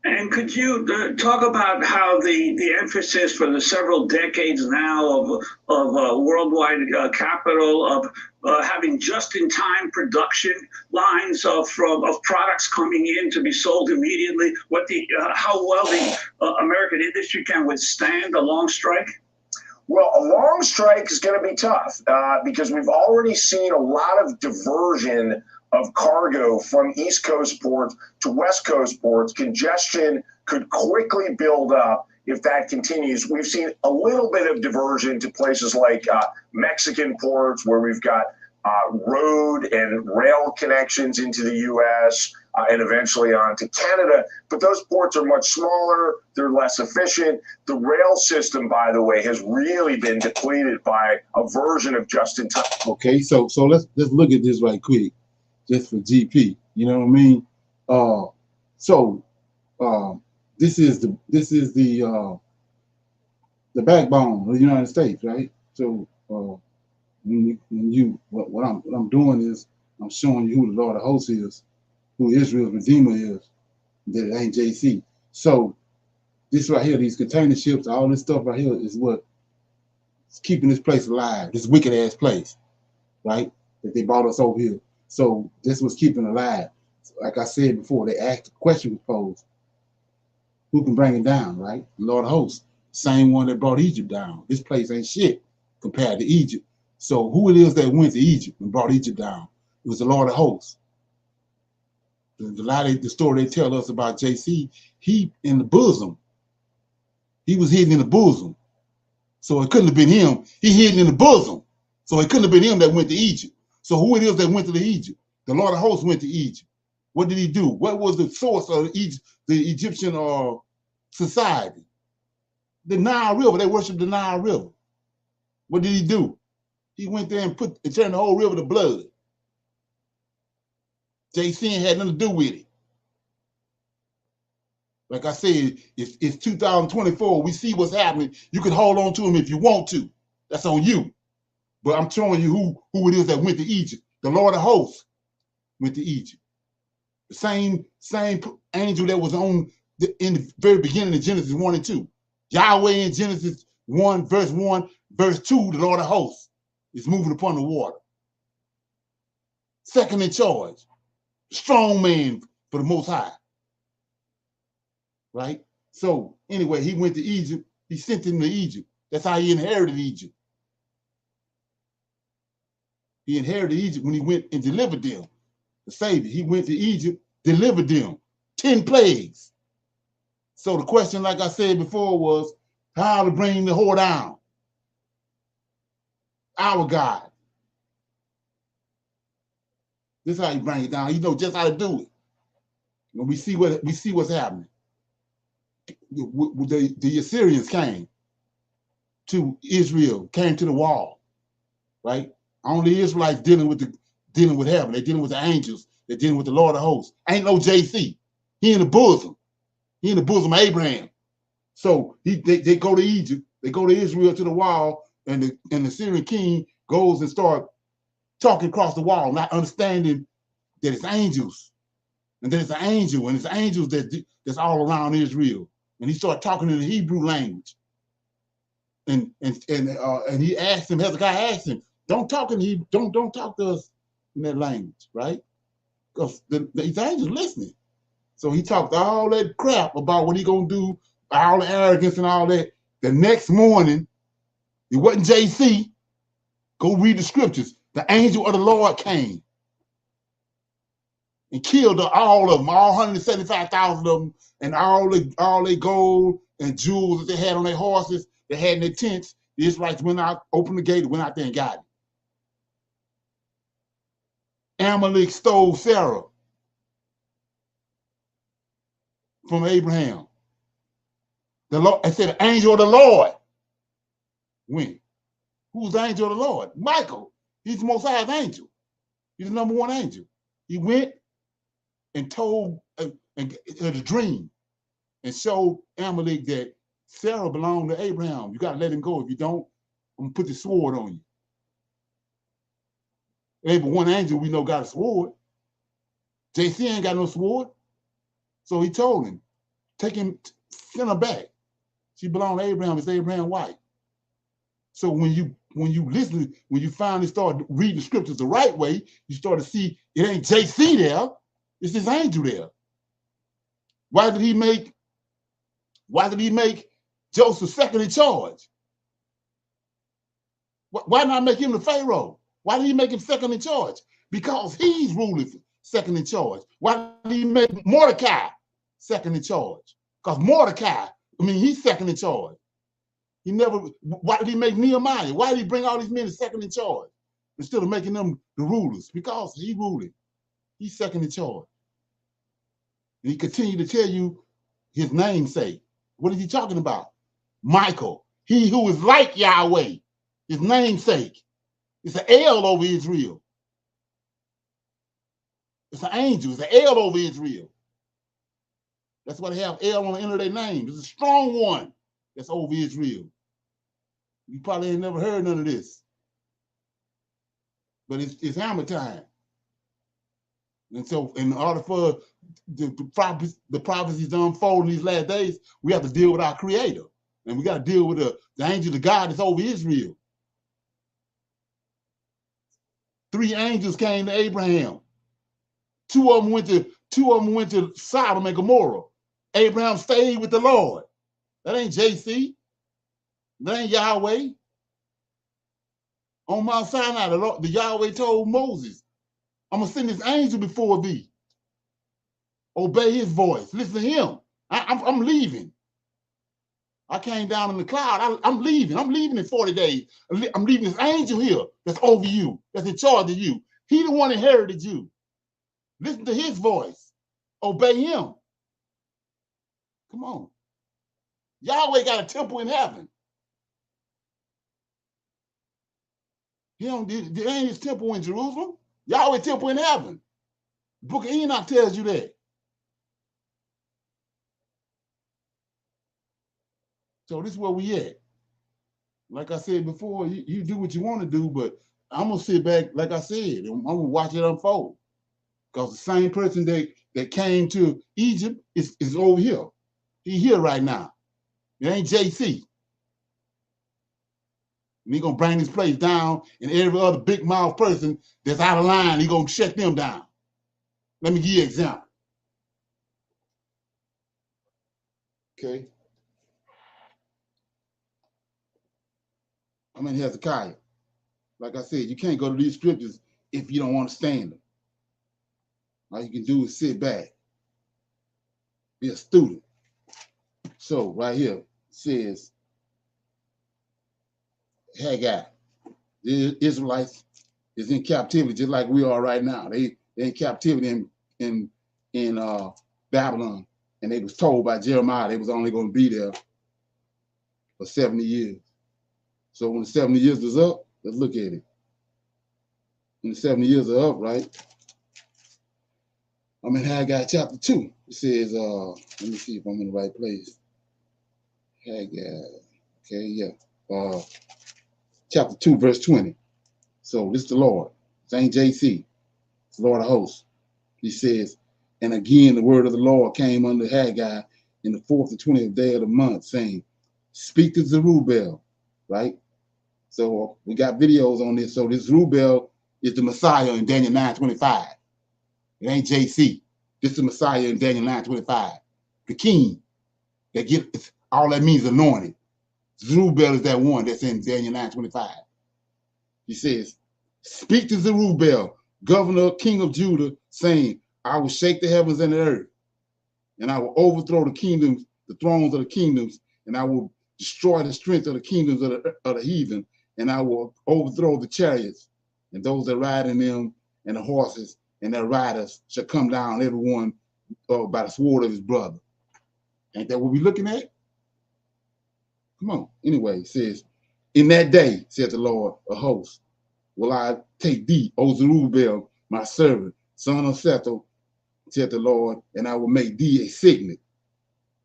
And could you talk about how the emphasis for the several decades now of worldwide capital, of having just-in-time production lines of products coming in to be sold immediately, how well the American industry can withstand a long strike? Well, a long strike is going to be tough because we've already seen a lot of diversion of cargo from East Coast ports to West Coast ports. Congestion could quickly build up if that continues. We've seen a little bit of diversion to places like Mexican ports, where we've got road and rail connections into the U.S. And eventually on to Canada. But those ports are much smaller. They're less efficient. The rail system, by the way, has really been depleted by a version of just-in-time. Okay, so let's look at this right quick, just for GP. You know what I mean? This is the backbone of the United States, right? So what I'm doing is I'm showing you who the Lord of Hosts is, who Israel's Redeemer is, that it ain't JC. So this right here, these container ships, all this stuff right here is what's keeping this place alive, this wicked ass place, right? That they brought us over here. So this was keeping alive. Like I said before, they asked, the question was posed, who can bring it down, right? The Lord of Hosts, same one that brought Egypt down. This place ain't shit compared to Egypt. So who it is that went to Egypt and brought Egypt down? It was the Lord of Hosts. The story they tell us about JC, he in the bosom. He was hidden in the bosom. So it couldn't have been him. He hidden in the bosom. So it couldn't have been him that went to Egypt. So who it is that went to Egypt? The Lord of Hosts went to Egypt. What did he do? What was the source of the Egyptian society? The Nile River. They worshiped the Nile River. What did he do? He went there and turned the whole river to blood. JC had nothing to do with it. Like I said, it's 2024. We see what's happening. You can hold on to him if you want to. That's on you. But I'm showing you who it is that went to Egypt. The Lord of Hosts went to Egypt. The same angel that was in the very beginning of Genesis 1 and 2. Yahweh in Genesis 1, verse 1, verse 2, the Lord of Hosts is moving upon the water. Second in charge. Strong man for the Most High. Right? So anyway, he went to Egypt. He sent him to Egypt. That's how he inherited Egypt. He inherited Egypt when he went and delivered them. The Savior. He went to Egypt, delivered them. 10 plagues. So the question, like I said before, was how to bring the whore down. Our God. This is how you bring it down. You know just how to do it. And we see what's happening. The Assyrians came to Israel, came to the wall, right? Only Israelites dealing with heaven. They're dealing with the angels. They're dealing with the Lord of Hosts. Ain't no JC. He in the bosom. He in the bosom of Abraham. So they go to Egypt. They go to Israel to the wall, and the Syrian king goes and start talking across the wall, not understanding that it's angels, and that it's an angel, and it's angels that's all around Israel. And he started talking in the Hebrew language. And he asked him, Hezekiah asked him, don't talk to us in that language, right? Because these angels listening. So he talked all that crap about what he gonna do, all the arrogance and all that. The next morning, it wasn't JC. Go read the scriptures. The angel of the Lord came and killed all of them, all 175,000 of them, and all their gold and jewels that they had on their horses, they had in their tents. The Israelites went out, opened the gate, went out there and got it. Amalek stole Sarah from Abraham. The Lord, I said, the angel of the Lord went. Who's the angel of the Lord? Michael. He's the Most High's angel. He's the number one angel. He went and told a dream and showed Amalek that Sarah belonged to Abraham. You got to let him go. If you don't, I'm going to put the sword on you. There ain't but one angel we know got a sword. JC ain't got no sword. So he told him, take him, send her back. She belonged to Abraham. It's Abraham's wife. So when you listen, when you finally start reading the scriptures the right way, you start to see it ain't JC there, it's this angel there. Why did he make Joseph second in charge? Why not make him the Pharaoh? Why did he make him second in charge? Because he's ruling second in charge. Why did he make Mordecai second in charge? Because Mordecai, he's second in charge. He never, why did he make Nehemiah? Why did he bring all these men as second in charge instead of making them the rulers? Because he ruling. He's second in charge. And he continued to tell you his namesake. What is he talking about? Michael, he who is like Yahweh, his namesake. It's an L over Israel. It's an angel. It's an L over Israel. That's why they have L on the end of their name. It's a strong one that's over Israel. You probably ain't never heard none of this. But it's hammer time. And so in order for the prophecies to unfold in these last days, we have to deal with our creator. And we got to deal with the angel of God that's over Israel. 3 angels came to Abraham. Two of them went to Sodom and Gomorrah. Abraham stayed with the Lord. That ain't JC. That ain't Yahweh. On Mount Sinai, the Yahweh told Moses, I'm going to send this angel before thee. Obey his voice. Listen to him. I'm leaving. I came down in the cloud. I'm leaving. I'm leaving in 40 days. I'm leaving this angel here that's over you, that's in charge of you. He the one inherited you. Listen to his voice. Obey him. Come on. Yahweh got a temple in heaven. There ain't his temple in Jerusalem. Yahweh temple in heaven. The book of Enoch tells you that. So this is where we at. Like I said before, you do what you want to do, but I'm going to sit back, like I said, and I'm going to watch it unfold. Because the same person that came to Egypt is over here. He's here right now. It ain't JC. And he's going to bring this place down, and every other big mouth person that's out of line, he's going to shut them down. Let me give you an example. Okay. I'm in Hezekiah. Like I said, you can't go to these scriptures if you don't understand them. All you can do is sit back, be a student. So right here it says, Haggai, the Israelites is in captivity just like we are right now. They in captivity in Babylon, and they was told by Jeremiah they was only going to be there for 70 years. So when the 70 years is up, let's look at it. When the 70 years are up, right? I'm in Haggai chapter 2. It says, let me see if I'm in the right place. Haggai, okay, yeah. Chapter 2, verse 20. So this is the Lord. This ain't JC. It's the Lord of hosts. He says, and again the word of the Lord came unto Haggai in the 4th and 20th day of the month, saying, speak to Zerubbabel, right? So we got videos on this. So this Zerubbabel is the Messiah in Daniel 9:25. It ain't JC. This is the Messiah in Daniel 9:25. The king that gets all that means anointed. Zerubbabel is that one that's in Daniel 9:25. He says, speak to Zerubbabel, governor, king of Judah, saying, I will shake the heavens and the earth, and I will overthrow the kingdoms, the thrones of the kingdoms, and I will destroy the strength of the kingdoms of the heathen, and I will overthrow the chariots, and those that ride in them, and the horses, and their riders shall come down, everyone by the sword of his brother. Ain't that what we're looking at? Come on. Anyway, it says, in that day, said the Lord of hosts, will I take thee, O Zerubbabel, my servant, son of Sethel, said the Lord, and I will make thee a signet,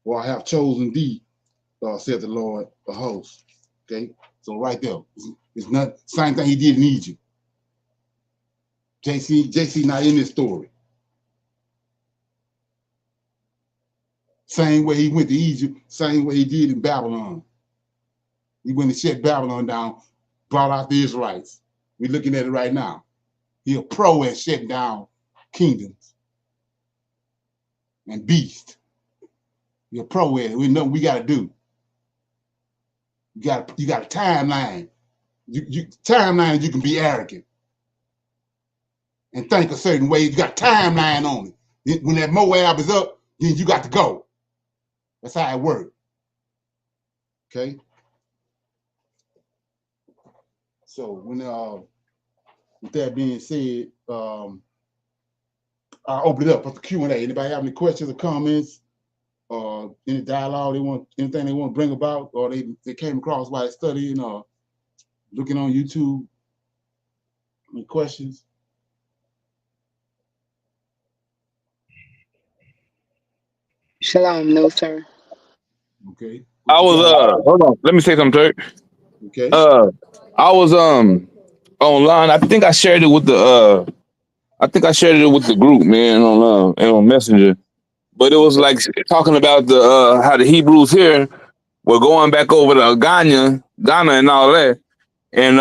for I have chosen thee, said the Lord of hosts. Okay, so right there, it's not same thing he did in Egypt. JC not in this story. Same way he went to Egypt, same way he did in Babylon. He went and shut Babylon down, brought out the Israelites. We're looking at it right now. He a pro at shutting down kingdoms and beasts. You're a pro at it. We know what we got to do. You got a timeline. Timeline, you can be arrogant. and think a certain way. You got timeline on it. When that Moab is up, then you got to go. That's how it works. Okay. So when with that being said, I'll open it up for the Q&A. Anybody have any questions or comments, or any dialogue anything they want to bring about, or they came across while they're studying or looking on YouTube? Any questions? Shalom, no sir. Okay. I was hold on. Let me say something, Turk. Okay. I was online. I think I shared it with the group, man, on Messenger. But it was like talking about the how the Hebrews here were going back over to Ghana and all that. And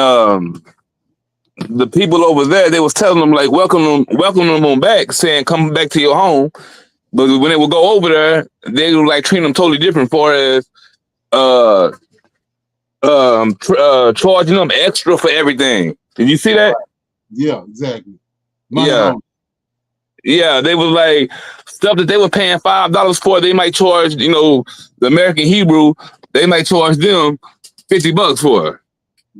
the people over there, they was telling them like welcome them on back, saying come back to your home. But when they would go over there, they would like treat them totally different for as charging them extra for everything. Did you see that? Yeah, exactly. Money Yeah. on. Yeah, they was like stuff that they were paying $5 for. They might charge, the American Hebrew. They might charge them $50 for it.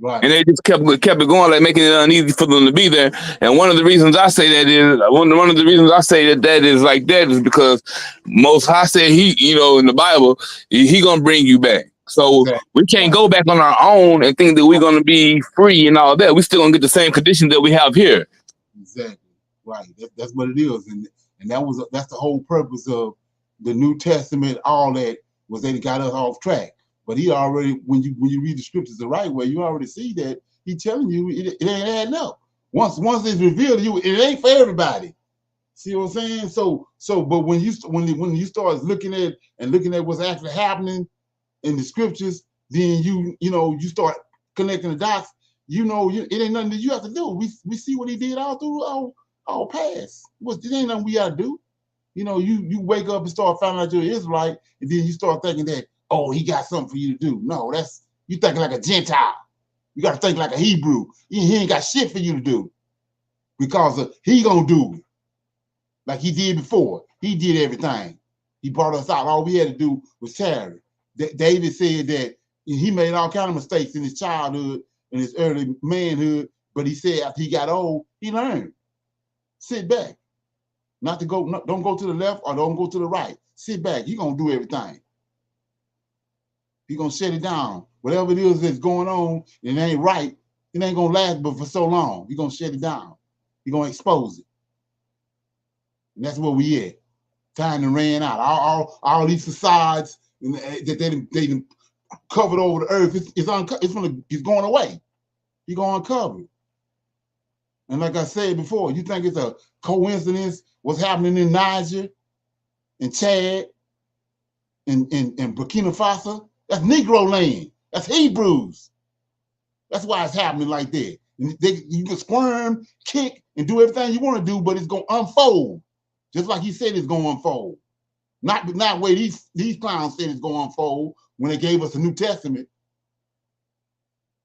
Right. And they just kept it going, like making it uneasy for them to be there. And one of the reasons I say that is like that is because Most High said he, in the Bible, he gonna bring you back. So we can't go back on our own and think that we're gonna be free and all that. We still gonna get the same conditions that we have here. Exactly. Right. That's what it is, and that's the whole purpose of the New Testament. All that was that it got us off track. But he already, when you read the scriptures the right way, you already see that he's telling you it ain't adding up. Once it's revealed to you, it ain't for everybody. See what I'm saying? So, but when you start looking at what's actually happening in the scriptures, then you start connecting the dots. It ain't nothing that you have to do. We see what he did all through all past. It ain't nothing we gotta do. You wake up and start finding out you're an Israelite, and then you start thinking that, oh, he got something for you to do. No, you thinking like a Gentile. You got to think like a Hebrew. He ain't got shit for you to do, because he gonna do it like he did before. He did everything. He brought us out. All we had to do was tarry. David said that he made all kind of mistakes in his childhood, in his early manhood, but he said after he got old, he learned. Sit back. Don't go to the left or don't go to the right. Sit back. You're going to do everything. You're going to shut it down. Whatever it is that's going on and it ain't right, it ain't going to last but for so long. You're going to shut it down. You're going to expose it. And that's where we at. Time to ran out. All these facades that they covered over the earth, it's going away. You're going to uncover it. And like I said before, you think it's a coincidence what's happening in Niger and Chad and Burkina Faso? That's Negro land. That's Hebrews. That's why it's happening like that. You can squirm, kick, and do everything you want to do, but it's going to unfold. Just like he said it's going to unfold. Not the way these clowns said it's going to unfold when they gave us the New Testament.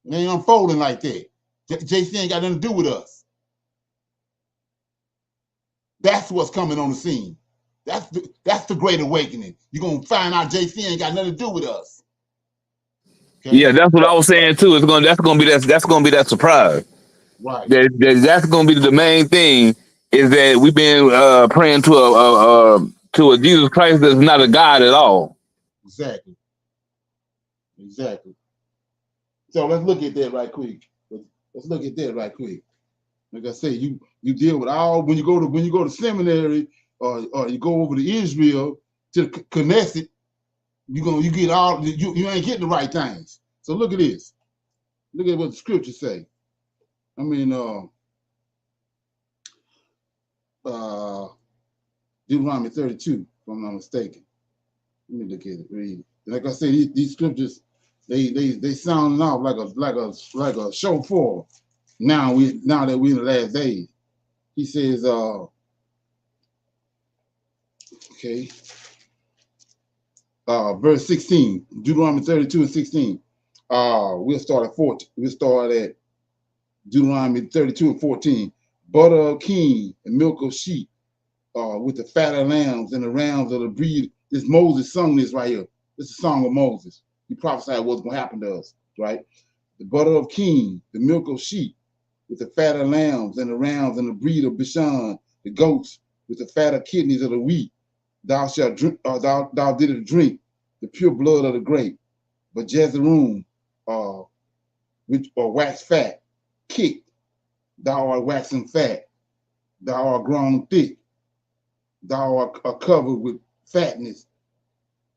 It ain't unfolding like that. JC ain't got nothing to do with us. That's what's coming on the scene. That's the great awakening. You're going to find out JC ain't got nothing to do with us. Okay? Yeah, that's what I was saying too. That's gonna be that surprise. Right. That's gonna be the main thing, is that we've been praying to a Jesus Christ that's not a God at all. Exactly. So let's look at that right quick. Like I say, you deal with all when you go to seminary or you go over to Israel to connect it, you get all you ain't getting the right things. So look at this. Look at what the scriptures say. I mean, Deuteronomy 32, if I'm not mistaken. Let me look at it. Read it. Like I say, these scriptures, they sound off like a shofar. Now that we're in the last days. He says, okay, verse 16, Deuteronomy 32 and 16. We'll start at 14. We'll start at Deuteronomy 32 and 14. butter of kine and milk of sheep, with the fat of lambs and the rams of the breed. This Moses sung this right here. This is a song of Moses. He prophesied what's going to happen to us, right? The butter of kine, the milk of sheep, with the fat of lambs and the rams and the breed of Bashan, the goats, with the fat of kidneys of the wheat. Thou shalt drink, thou didst drink the pure blood of the grape. But Jezreum, which or wax fat, kicked, thou art waxing fat, thou art grown thick, thou art covered with fatness.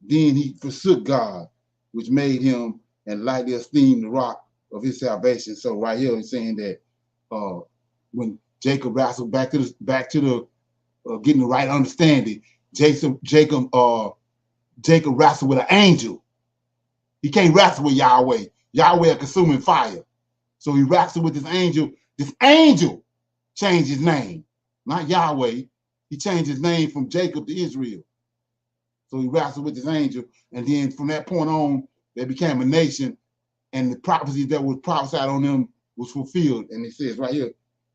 Then he forsook God, which made him, and lightly esteemed the rock of his salvation. So right here he's saying that when Jacob wrestled back to the getting the right understanding, Jacob wrestled with an angel. He can't wrestle with Yahweh. Yahweh a consuming fire. So he wrestled with this angel. This angel changed his name, not Yahweh. He changed his name from Jacob to Israel. So he wrestled with this angel, and then from that point on, they became a nation, and the prophecy that was prophesied on them was fulfilled. And it says right here,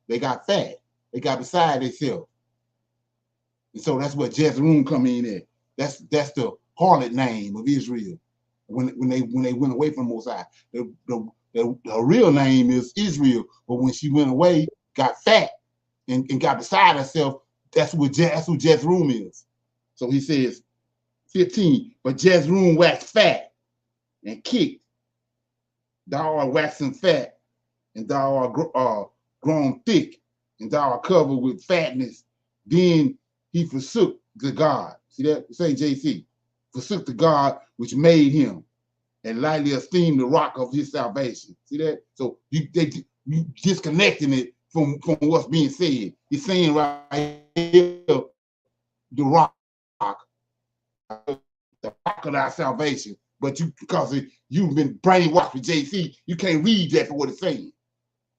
they got fat. They got beside themselves. And so that's what Jezreum come in at. That's the harlot name of Israel. When they went away from Mosiah, the real name is Israel. But when she went away, got fat and got beside herself, that's who Jezreum is. So he says, 15, but Jezreum waxed fat and kicked. Thou art waxing fat, and thou art grown thick, and thou art covered with fatness. Then he forsook the God. See that? Say JC. Forsook the God which made him, and lightly esteemed the rock of his salvation. See that? So you disconnecting it from what's being said. He's saying right here, the rock of our salvation. But because you've been brainwashed with JC, you can't read that for what it's saying.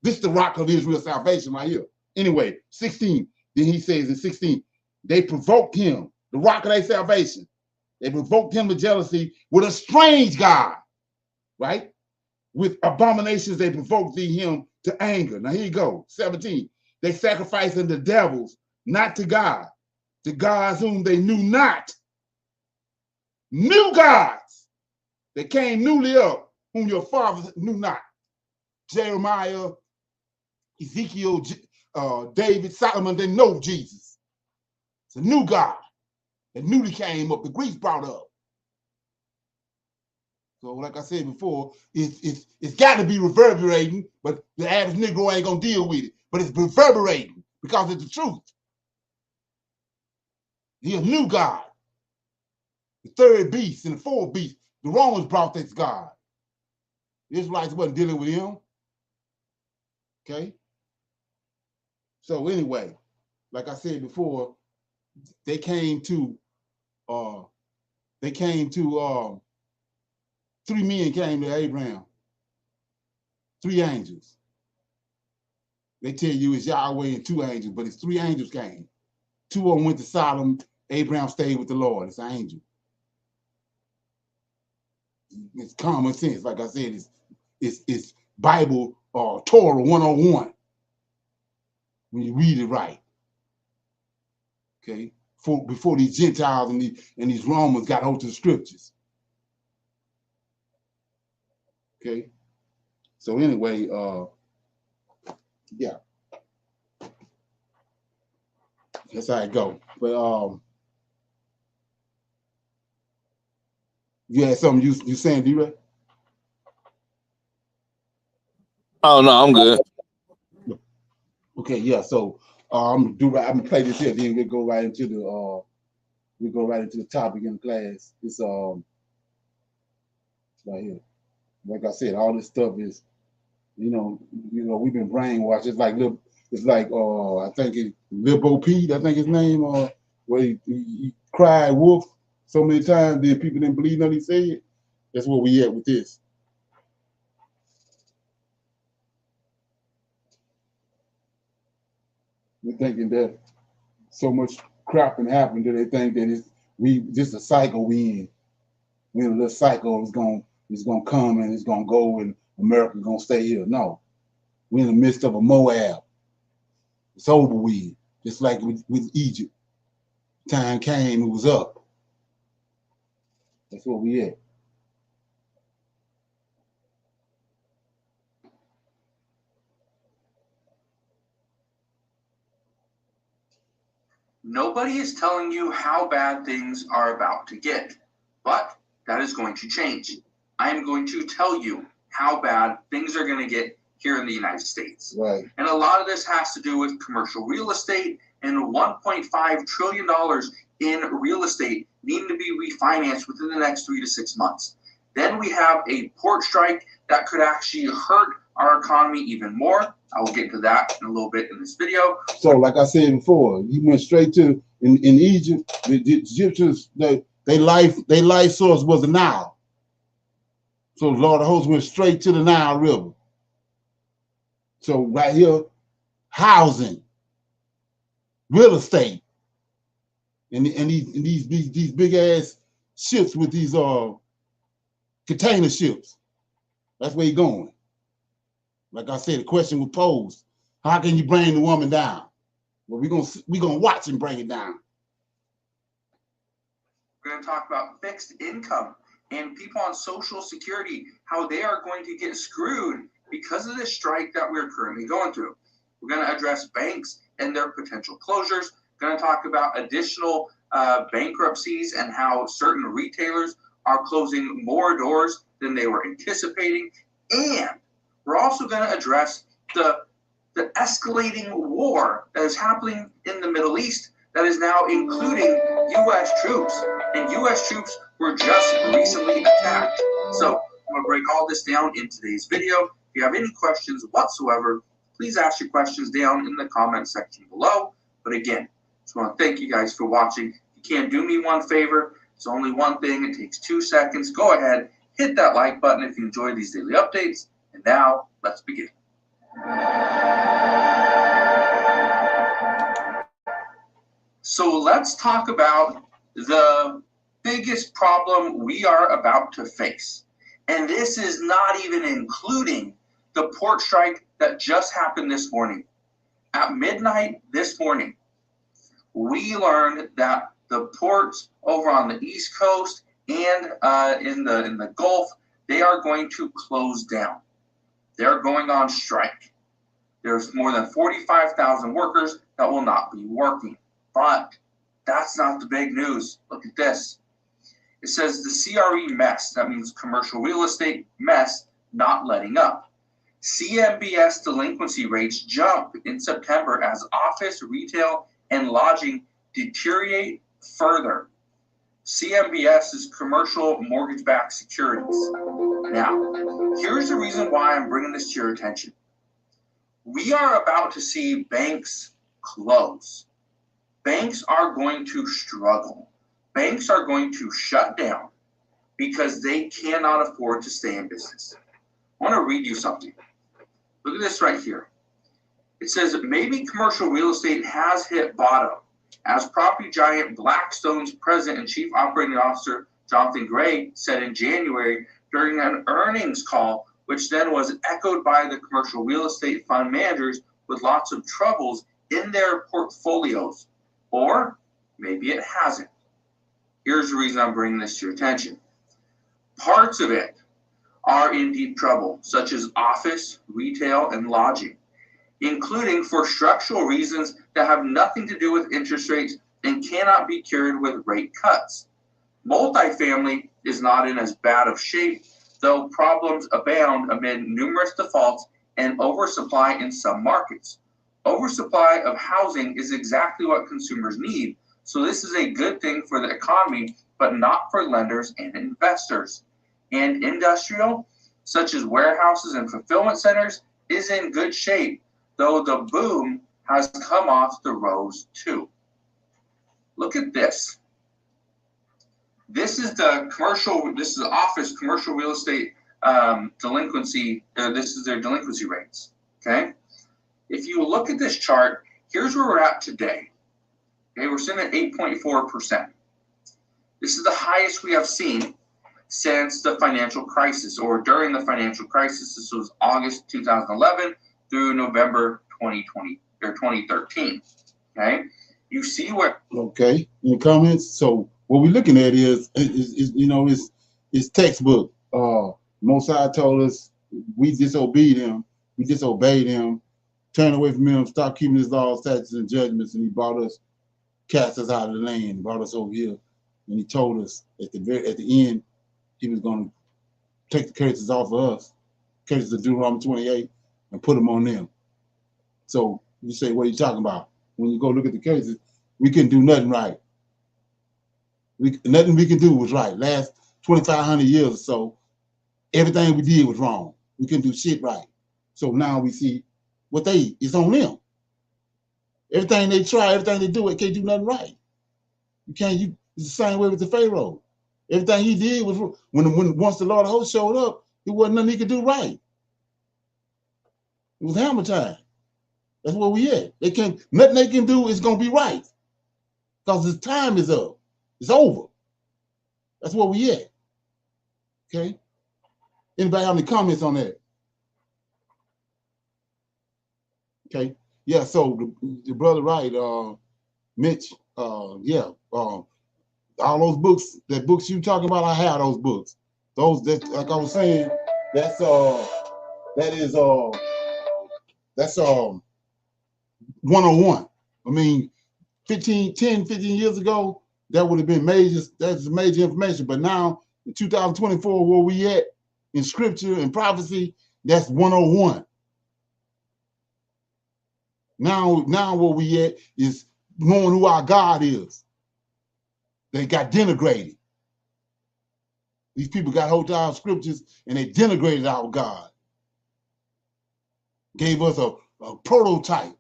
This is the rock of Israel's salvation right here. Anyway, 16. Then he says in 16, they provoked him, the rock of their salvation. They provoked him to jealousy with a strange God, right? With abominations, they provoked him to anger. Now here you go, 17. They sacrificed unto devils, not to God, to gods whom they knew not. New gods that came newly up, whom your fathers knew not. Jeremiah, Ezekiel, David, Solomon didn't know Jesus. It's a new God that newly came up, the Greeks brought up. So like I said before, it's got to be reverberating, but the average Negro ain't gonna deal with it. But it's reverberating because it's the truth. He's a new God. The third beast and the fourth beast, the Romans brought this God. The Israelites wasn't dealing with him. Okay. So anyway, like I said before, they came to 3 men came to Abraham, 3 angels. They tell you it's Yahweh and 2 angels, but it's 3 angels came. 2 of them went to Sodom. Abraham stayed with the Lord. It's an angel. It's common sense. Like I said, it's Bible Torah 101 when you read it right. Okay, before these Gentiles and these Romans got hold to the scriptures. Okay, so anyway, yeah, that's how it go. But you had something you saying, D-Ray? Oh no, I'm good. Okay, yeah. So I'm gonna play this here. Then we'll go right into the topic in class. It's right here. Like I said, all this stuff is, you know, we've been brainwashed. It's like I think it's Lil Bo Peep, I think his name, where he cried wolf so many times that people didn't believe nothing he said. That's where we at with this. We're thinking that so much crap can happen that they think that this a cycle we in. We're in a little cycle it's gonna come and it's gonna go and America's gonna stay here. No. We're in the midst of a Moab. It's over with. Just like with Egypt. Time came, it was up. That's where we at. Nobody is telling you how bad things are about to get, but that is going to change. I am going to tell you how bad things are going to get here in the United States. Right. And a lot of this has to do with commercial real estate and $1.5 trillion in real estate needing to be refinanced within the next 3 to 6 months. Then we have a port strike that could actually hurt our economy even more. I will get to that in a little bit in this video. So, like I said before, you went straight to in Egypt. The Egyptians, their life source was the Nile. So, the Lord of Hosts went straight to the Nile River. So, right here, housing, real estate, and these big ass ships with these container ships. That's where you're going. Like I said, the question was posed: how can you bring the woman down? Well, we're gonna watch and bring it down. We're going to talk about fixed income and people on Social Security, how they are going to get screwed because of this strike that we're currently going through. We're going to address banks and their potential closures. We're going to talk about additional bankruptcies and how certain retailers are closing more doors than they were anticipating. And we're also going to address the escalating war that is happening in the Middle East that is now including U.S. troops. And U.S. troops were just recently attacked. So I'm going to break all this down in today's video. If you have any questions whatsoever, please ask your questions down in the comment section below. But again, just want to thank you guys for watching. If you can't do me one favor, it's only one thing. It takes 2 seconds. Go ahead, hit that like button if you enjoy these daily updates. And now, let's begin. So let's talk about the biggest problem we are about to face. And this is not even including the port strike that just happened this morning. At midnight this morning, we learned that the ports over on the East Coast and in the Gulf, they are going to close down. They're going on strike. There's more than 45,000 workers that will not be working. But that's not the big news. Look at this. It says the CRE mess, that means commercial real estate mess, not letting up. CMBS delinquency rates jump in September as office, retail, and lodging deteriorate further. CMBS is commercial mortgage-backed securities. Now, here's the reason why I'm bringing this to your attention. We are about to see banks close. Banks are going to struggle. Banks are going to shut down because they cannot afford to stay in business. I want to read you something. Look at this right here. It says that maybe commercial real estate has hit bottom, as property giant Blackstone's president and chief operating officer Jonathan Gray said in January during an earnings call, which then was echoed by the commercial real estate fund managers with lots of troubles in their portfolios. Or maybe it hasn't. Here's the reason I'm bringing this to your attention. Parts of it are in deep trouble, such as office, retail, and lodging, including for structural reasons that have nothing to do with interest rates and cannot be cured with rate cuts. Multifamily is not in as bad of shape, though problems abound amid numerous defaults and oversupply in some markets. Oversupply of housing is exactly what consumers need, so this is a good thing for the economy, but not for lenders and investors. And industrial, such as warehouses and fulfillment centers, is in good shape, though the boom has come off the rose too. Look at this. This is the office commercial real estate delinquency. This is their delinquency rates. Okay. If you look at this chart, here's where we're at today. Okay, we're sitting at 8.4%. This is the highest we have seen since the financial crisis, or during the financial crisis. This was August 2011 through November 2020, or 2013. Okay, you see where. Okay, in the comments. So what we're looking at is you know, is textbook. Mosai told us we disobeyed him, turned away from him, stopped keeping his laws, statutes, and judgments, and he brought us, cast us out of the land, brought us over here, and he told us at the end he was going to take the curses off of us, curses of Deuteronomy 28, and put them on them. So you say, what are you talking about? When you go look at the curses, we couldn't do nothing right. Nothing we can do was right. Last 2,500 years or so, everything we did was wrong. We couldn't do shit right. So now we see what it's on them. Everything they try, everything they do, it can't do nothing right. It's the same way with the Pharaoh. Everything he did was once the Lord of hosts showed up, it wasn't nothing he could do right. It was hammer time. That's where we at. Nothing they can do is gonna be right. Because his time is up. It's over. That's where we at. Okay? Anybody have any comments on that? Okay. Yeah, so the brother right, Mitch, yeah, all those books, that books you talking about, I have those books. That, like I was saying, that's 101. I mean, 10, 15 years ago, that would have been that's major information. But now, in 2024, where we at in scripture and prophecy, that's 101. Now where we at is knowing who our God is. They got denigrated. These people got hold of our scriptures and they denigrated our God. Gave us a prototype.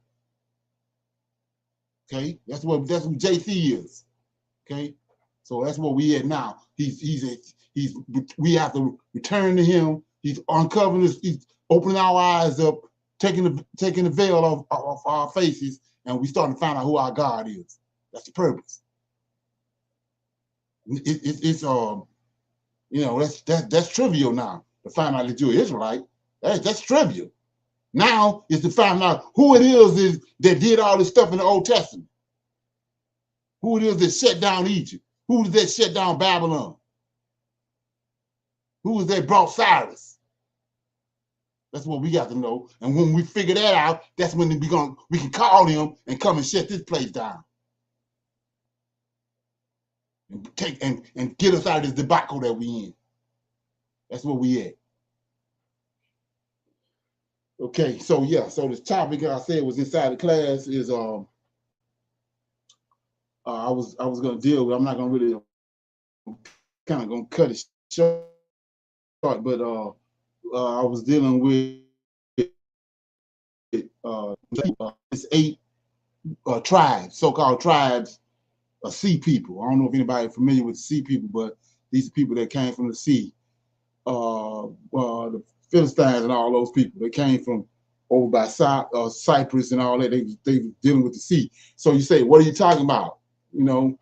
Okay, that's what JC is. Okay, so that's what we at now. We have to return to him. He's uncovering us. He's opening our eyes up, taking the veil off our faces, and we starting to find out who our God is. That's the purpose. It's you know, that's trivial now to find out that you're Israelite. That's trivial. Now is to find out who it is that did all this stuff in the Old Testament. Who it is that shut down Egypt. Who is that shut down Babylon? Who is that brought Cyrus? That's what we got to know. And when we figure that out, that's when we can call him and come and shut this place down. And get us out of this debacle that we in. That's where we at. Okay, so yeah, so the topic I said was inside the class is I was gonna deal with. I'm not gonna really kind of gonna cut it short, but I was dealing with it's 8 tribes, so-called tribes of sea people. I don't know if anybody familiar with sea people, but these are people that came from the sea. The Philistines and all those people, they came from over by Cyprus and all that. They were dealing with the sea. So you say, what are you talking about? You know,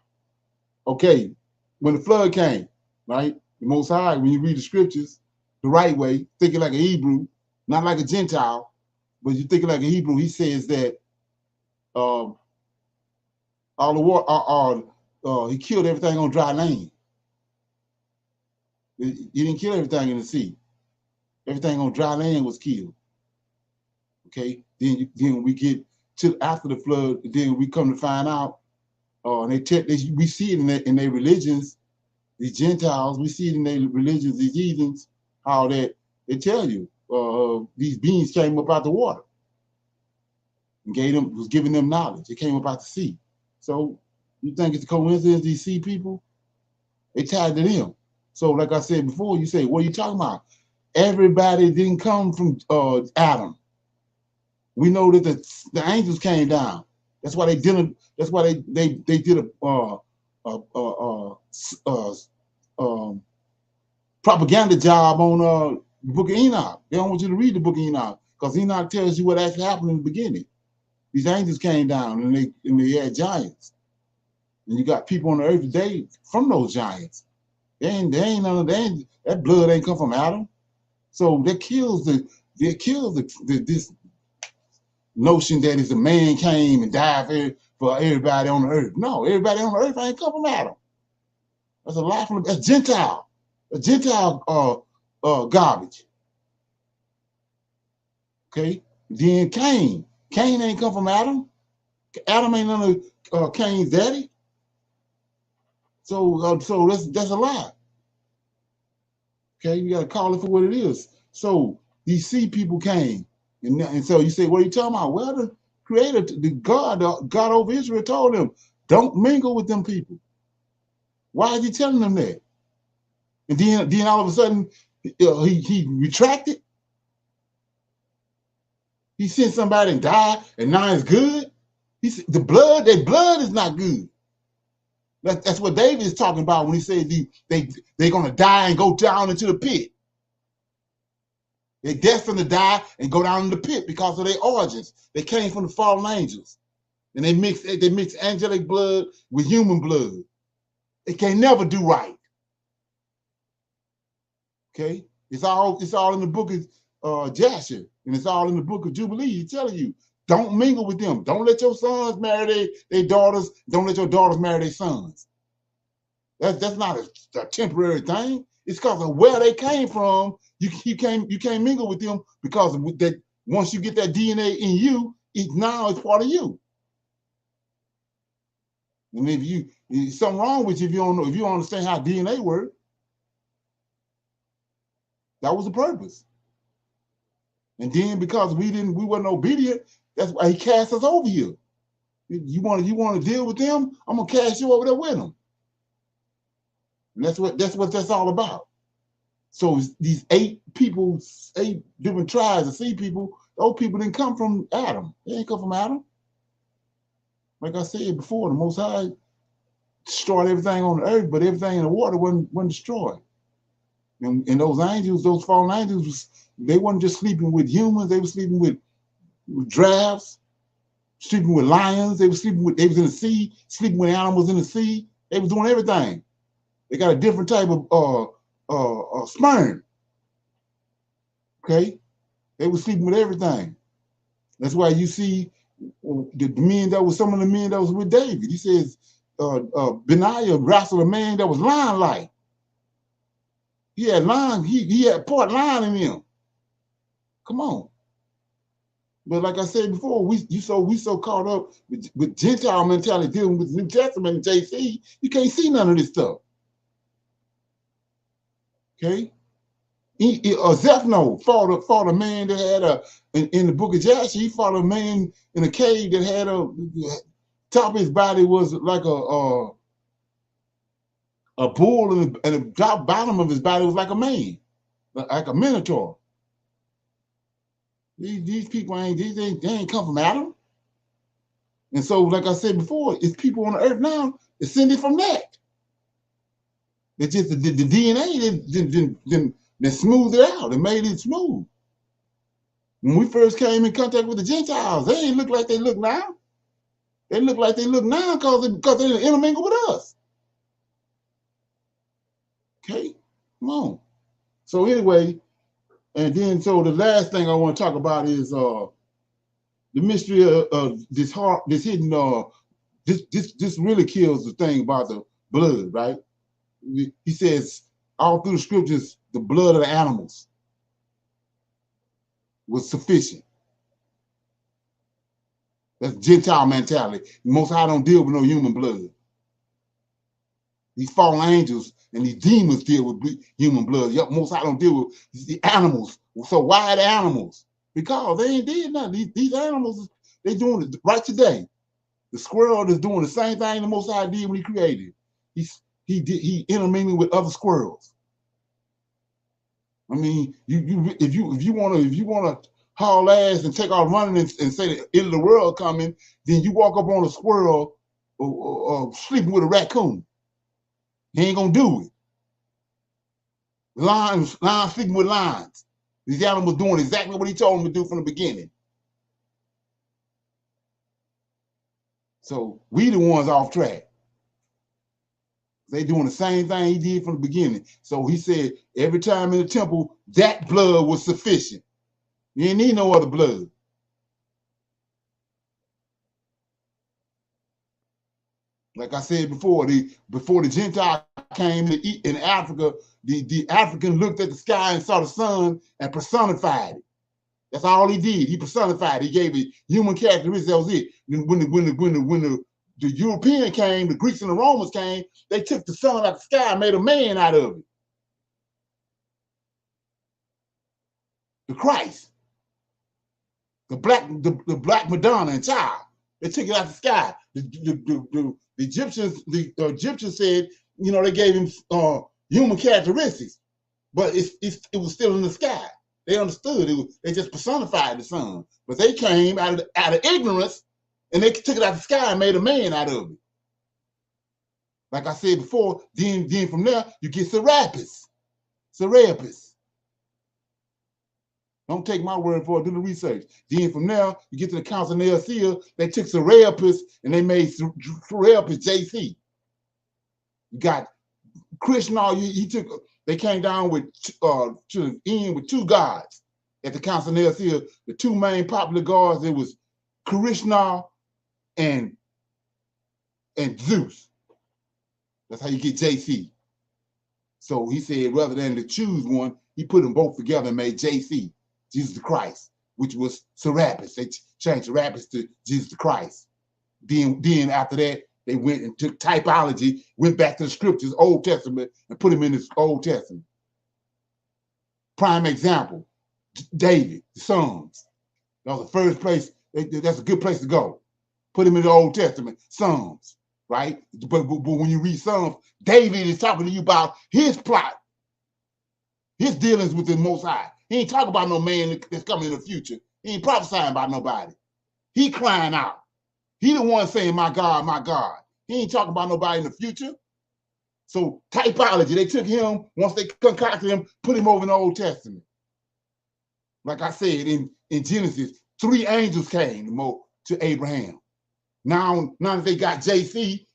okay, when the flood came, right? The Most High, when you read the scriptures the right way, thinking like a Hebrew, not like a Gentile, but you're thinking like a Hebrew, he says that all the water, he killed everything on dry land. He didn't kill everything in the sea. Everything on dry land was killed. Okay, then we get to after the flood. Then we come to find out, we see it in their religions. These Gentiles, we see it in their religions. These heathens, how that they tell you these beings came up out the water and was giving them knowledge. It came up out the sea. So you think it's a coincidence? These sea people, they tied to them. So like I said before, you say, what are you talking about? Everybody didn't come from Adam. We know that the angels came down. That's why they didn't. That's why they did a propaganda job on the Book of Enoch. They don't want you to read the Book of Enoch because Enoch tells you what actually happened in the beginning. These angels came down and they had giants, and you got people on the earth today from those giants. That blood ain't come from Adam. So that kills this notion that is a man came and died for everybody on the earth. No, everybody on the earth ain't come from Adam. That's a lie from that's Gentile. A Gentile garbage. Okay. Then Cain. Cain ain't come from Adam. Adam ain't none of Cain's daddy. So that's a lie. Okay, you gotta call it for what it is. So these seed people came, and so you say, what are you talking about? Well, the Creator, the God over Israel told them, don't mingle with them people. Why is he telling them that? And then all of a sudden, he retracted. He sent somebody and died, and now it's good. That blood is not good. That's what David is talking about when he says they're gonna die and go down into the pit. They're destined to die and go down in the pit because of their origins. They came from the fallen angels, and they mix angelic blood with human blood. They can never do right. Okay, it's all in the book of Jasher, and it's all in the book of Jubilee. He's telling you, don't mingle with them. Don't let your sons marry their daughters. Don't let your daughters marry their sons. That's not a temporary thing. It's because of where they came from. You can't mingle with them because of that. Once you get that DNA in you, now it's part of you. And if something wrong with you if you don't understand how DNA works. That was the purpose. And then because we wasn't obedient, that's why he cast us over here. You want to deal with them? I'm gonna cast you over there with them. And that's what that's all about. So these 8 different tribes of sea people, those people didn't come from Adam. They didn't come from Adam. Like I said before, the Most High destroyed everything on the earth, but everything in the water wasn't destroyed. And those angels, those fallen angels, they weren't just sleeping with humans. They were sleeping with giraffes, sleeping with lions. They was in the sea, sleeping with animals in the sea. They was doing everything. They got a different type of sperm. Okay, they were sleeping with everything. That's why you see some of the men that was with David. He says Benaiah wrestled a man that was lion-like. He had lion. He had part lion in him. Come on. But like I said before, we so caught up with Gentile mentality dealing with the New Testament and JC, you can't see none of this stuff. Okay. Zephno fought a man that had in the book of Jasher, he fought a man in a cave that had top of his body was like a bull, and the top bottom of his body was like a man, like a minotaur. These people they ain't come from Adam. And so, like I said before, it's people on the earth now descended from that. It's just the DNA then smoothed it out and made it smooth. When we first came in contact with the Gentiles, they ain't look like they look now. They look like they look now because they intermingle with us. Okay, come on. So anyway, and then so the last thing I want to talk about is the mystery of this hidden. This really kills the thing about the blood, right? He says all through the scriptures, the blood of the animals was sufficient. That's Gentile mentality. Most High don't deal with no human blood. These fallen angels and these demons deal with human blood. Most High don't deal with the animals. So why the animals? Because they ain't did nothing. These animals, they doing it right today. The squirrel is doing the same thing the Most High did when he created. He intermingling with other squirrels. I mean, if you wanna haul ass and take off running and say the end of the world coming, then you walk up on a squirrel or sleeping with a raccoon. He ain't gonna do it. Lions sleeping with lions. These animals doing exactly what he told them to do from the beginning. So we the ones off track. They doing the same thing he did from the beginning. So he said every time in the temple, that blood was sufficient. You ain't need no other blood. Like I said before, before the Gentile came in Africa, the African looked at the sky and saw the sun and personified it. That's all he did. He personified it. He gave it human characteristics. That was it. When the European came, the Greeks and the Romans came, they took the sun out of the sky and made a man out of it. The Christ. The black Madonna and child. They took it out of the sky. The Egyptians said, you know, they gave him human characteristics, but it was still in the sky. They understood it. They just personified the sun, but they came out of ignorance, and they took it out of the sky and made a man out of it. Like I said before, then from there you get Serapis. Don't take my word for it. Do the research. Then from there you get to the Council of Nicaea. They took Serapis and they made Serapis JC. You got Krishna. They came down to the end with two gods at the Council of Nicaea. The two main popular gods, it was Krishna and Zeus. That's how you get JC. So he said rather than to choose one, he put them both together and made JC, Jesus the Christ, which was Serapis. They changed Serapis to Jesus the Christ. Then after that, they went and took typology, went back to the scriptures, Old Testament, and put them in the Old Testament. Prime example, David, the Psalms. That was the first place, that's a good place to go. Put him in the Old Testament, Psalms, right? But when you read Psalms, David is talking to you about his plot, his dealings with the Most High. He ain't talking about no man that's coming in the future. He ain't prophesying about nobody. He crying out. He the one saying, my God, my God. He ain't talking about nobody in the future. So typology, they took him, once they concocted him, put him over in the Old Testament. Like I said, in Genesis, 3 angels came to Abraham. Now that they got JC,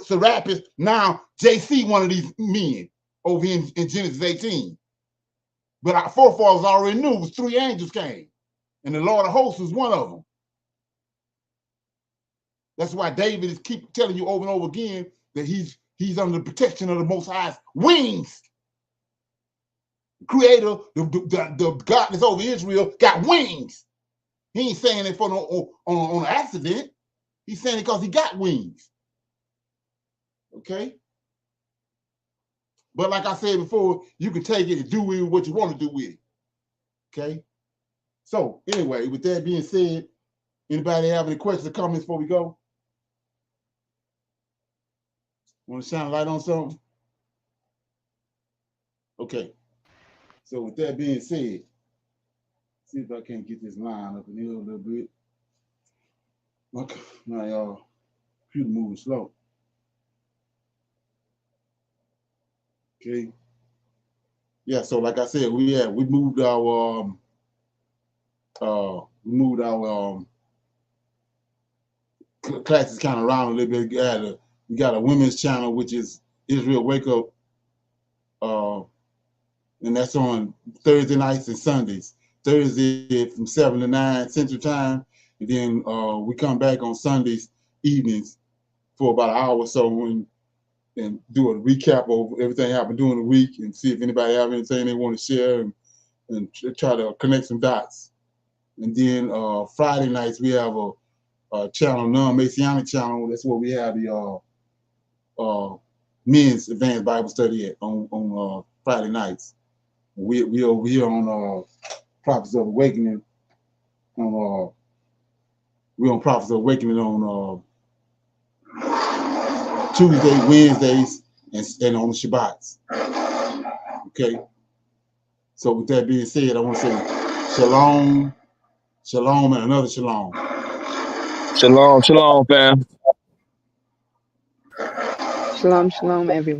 Serapis, now JC one of these men over here in Genesis 18. But our forefathers already knew it was 3 angels came. And the Lord of hosts was one of them. That's why David is keep telling you over and over again that he's under the protection of the Most High's wings. The Creator, the God that's over Israel, got wings. He ain't saying it for on an accident. He's saying it because he got wings. Okay? But like I said before, you can take it and do with it what you want to do with it. Okay? So anyway, with that being said, anybody have any questions or comments before we go? Want to shine a light on something? Okay. So with that being said, see if I can't get this line up in here a little bit. Okay, now y'all, computer moving slow. Okay. Yeah, so like I said, we moved our classes kind of around a little bit. We got a women's channel, which is Israel Wake Up, and that's on Thursday nights and Sundays. Thursday from 7 to 9 Central Time, and then we come back on Sundays evenings for about an hour or so and do a recap of everything happened during the week and see if anybody have anything they want to share and try to connect some dots. And then Friday nights we have a channel, non-Messianic channel. That's where we have the men's advanced Bible study at on Friday nights. We over here on Prophets of Awakening. We're on Prophets of Awakening on Tuesday, Wednesdays, and on the Shabbats. Okay. So with that being said, I want to say shalom, shalom, and another shalom. Shalom, shalom, fam. Shalom, shalom, everyone.